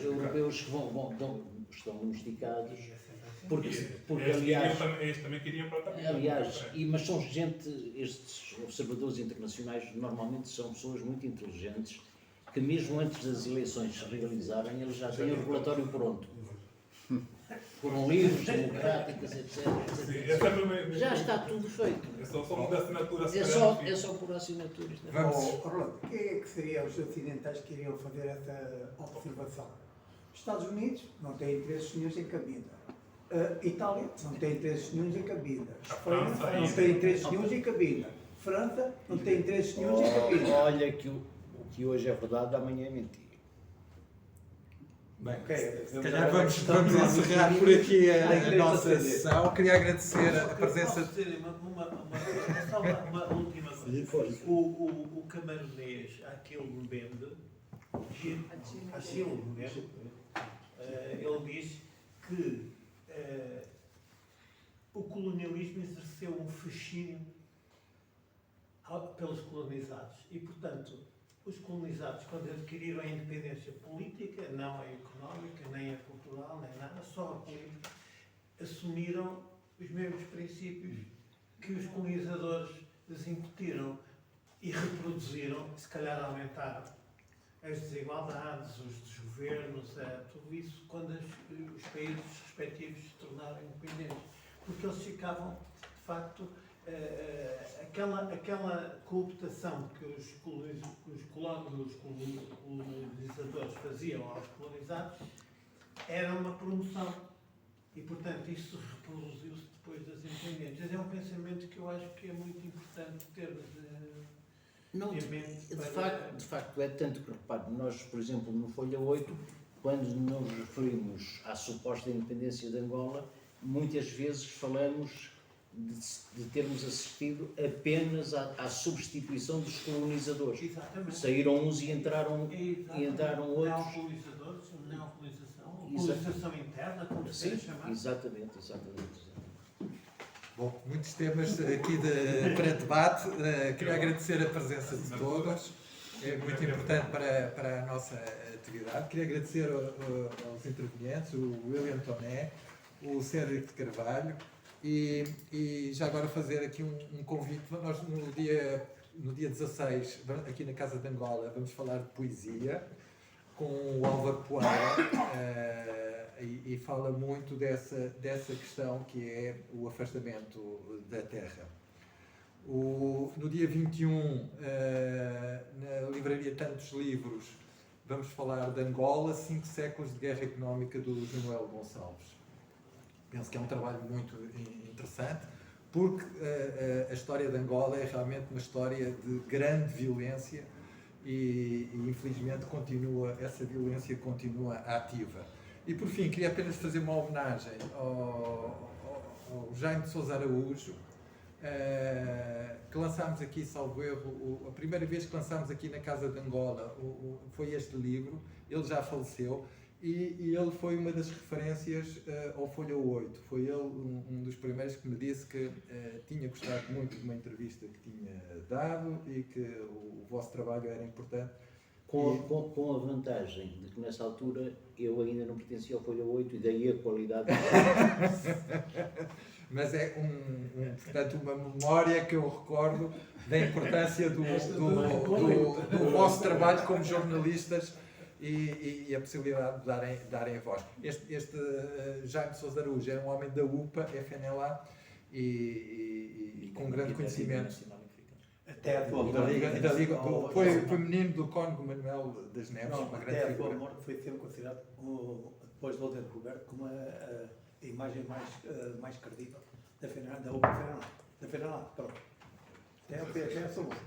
europeus que estão domesticados, E é sempre assim. porque Estes aliás, também queriam para cá. aliás, mas são gente, estes observadores internacionais normalmente são pessoas muito inteligentes, que mesmo antes das eleições se realizarem, eles já têm o relatório pronto. Foram livros democráticos, etc. Sim, é sempre Já está tudo feito. É só uma assinatura. É só por assinaturas. Né? Orlando, quem é que seriam os ocidentais que iriam fazer essa observação? Estados Unidos não têm interesses nenhums em cabida. Itália não tem interesses nenhums em cabida. Espanha França, não tem interesses nenhums em cabida. França não tem interesses nenhums em cabida. Olha que o que hoje é verdade, amanhã é mentira. Bem, Ok, se calhar vamos encerrar por aqui a nossa sessão. Queria agradecer a presença Posso dizer só uma última coisa. O camaronês, aquele Mbembe, ele diz que o colonialismo exerceu um fascínio pelos colonizados e, portanto, os colonizados, quando adquiriram a independência política, não a económica, nem a cultural, nem nada, só a política, assumiram os mesmos princípios que os colonizadores lhes incutiram e reproduziram, se calhar aumentaram as desigualdades, os desgovernos, tudo isso, quando os países respectivos se tornaram independentes. Porque eles ficavam, de facto, aquela cooptação que os colonizadores faziam aos colonizados era uma promoção. E, portanto, isso reproduziu-se depois das independências. É um pensamento que eu acho que é muito importante ter Não, em mente. de facto é tanto que, repare, nós, por exemplo, no Folha 8, quando nos referimos à suposta independência de Angola, muitas vezes falamos de termos assistido apenas à substituição dos colonizadores. Exatamente. Saíram uns e entraram outros. Neocolonizadores, colonização interna, como se queira chamar. Exatamente. Bom, muitos temas aqui para debate. Queria agradecer a presença de todos. É muito importante para a nossa atividade. Queria agradecer aos intervenientes, o William Toné, o Cédric de Carvalho, e já agora fazer aqui um convite. Nós no dia 16, aqui na Casa de Angola, vamos falar de poesia com o Álvaro Poara, e fala muito dessa questão que é o afastamento da terra. No dia 21, na livraria Tantos Livros, vamos falar de Angola, 5 séculos de guerra económica, do Manuel Gonçalves. Penso que é um trabalho muito interessante, porque a história de Angola é realmente uma história de grande violência e infelizmente essa violência continua ativa. E por fim, queria apenas fazer uma homenagem ao Jaime de Sousa Araújo, que lançámos aqui, salvo erro, a primeira vez que lançámos aqui na Casa de Angola foi este livro. Ele já faleceu e ele foi uma das referências ao Folha 8. Foi ele um dos primeiros que me disse que tinha gostado muito de uma entrevista que tinha dado e que o vosso trabalho era importante. Com a vantagem de que nessa altura eu ainda não pertencia ao Folha 8 e daí a qualidade. Mas é portanto, uma memória que eu recordo da importância do vosso trabalho como jornalistas e a possibilidade de darem voz. Este Jaime de Sousa Araújo é um homem da UPA, FNLA, e com grande conhecimento. Até a sua Da Liga, morte. foi menino do Cónigo Manuel das Neves, Não, uma até grande a sua figura. morte foi sempre considerado, depois de Walter Roberto, como a imagem mais credível da UPA FNLA. Pronto. Até a sua morte.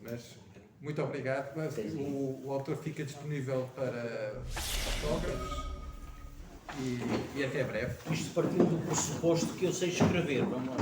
Mas, muito obrigado. O autor fica disponível para autógrafos e até breve. Isto partindo do pressuposto que eu sei escrever, vamos lá.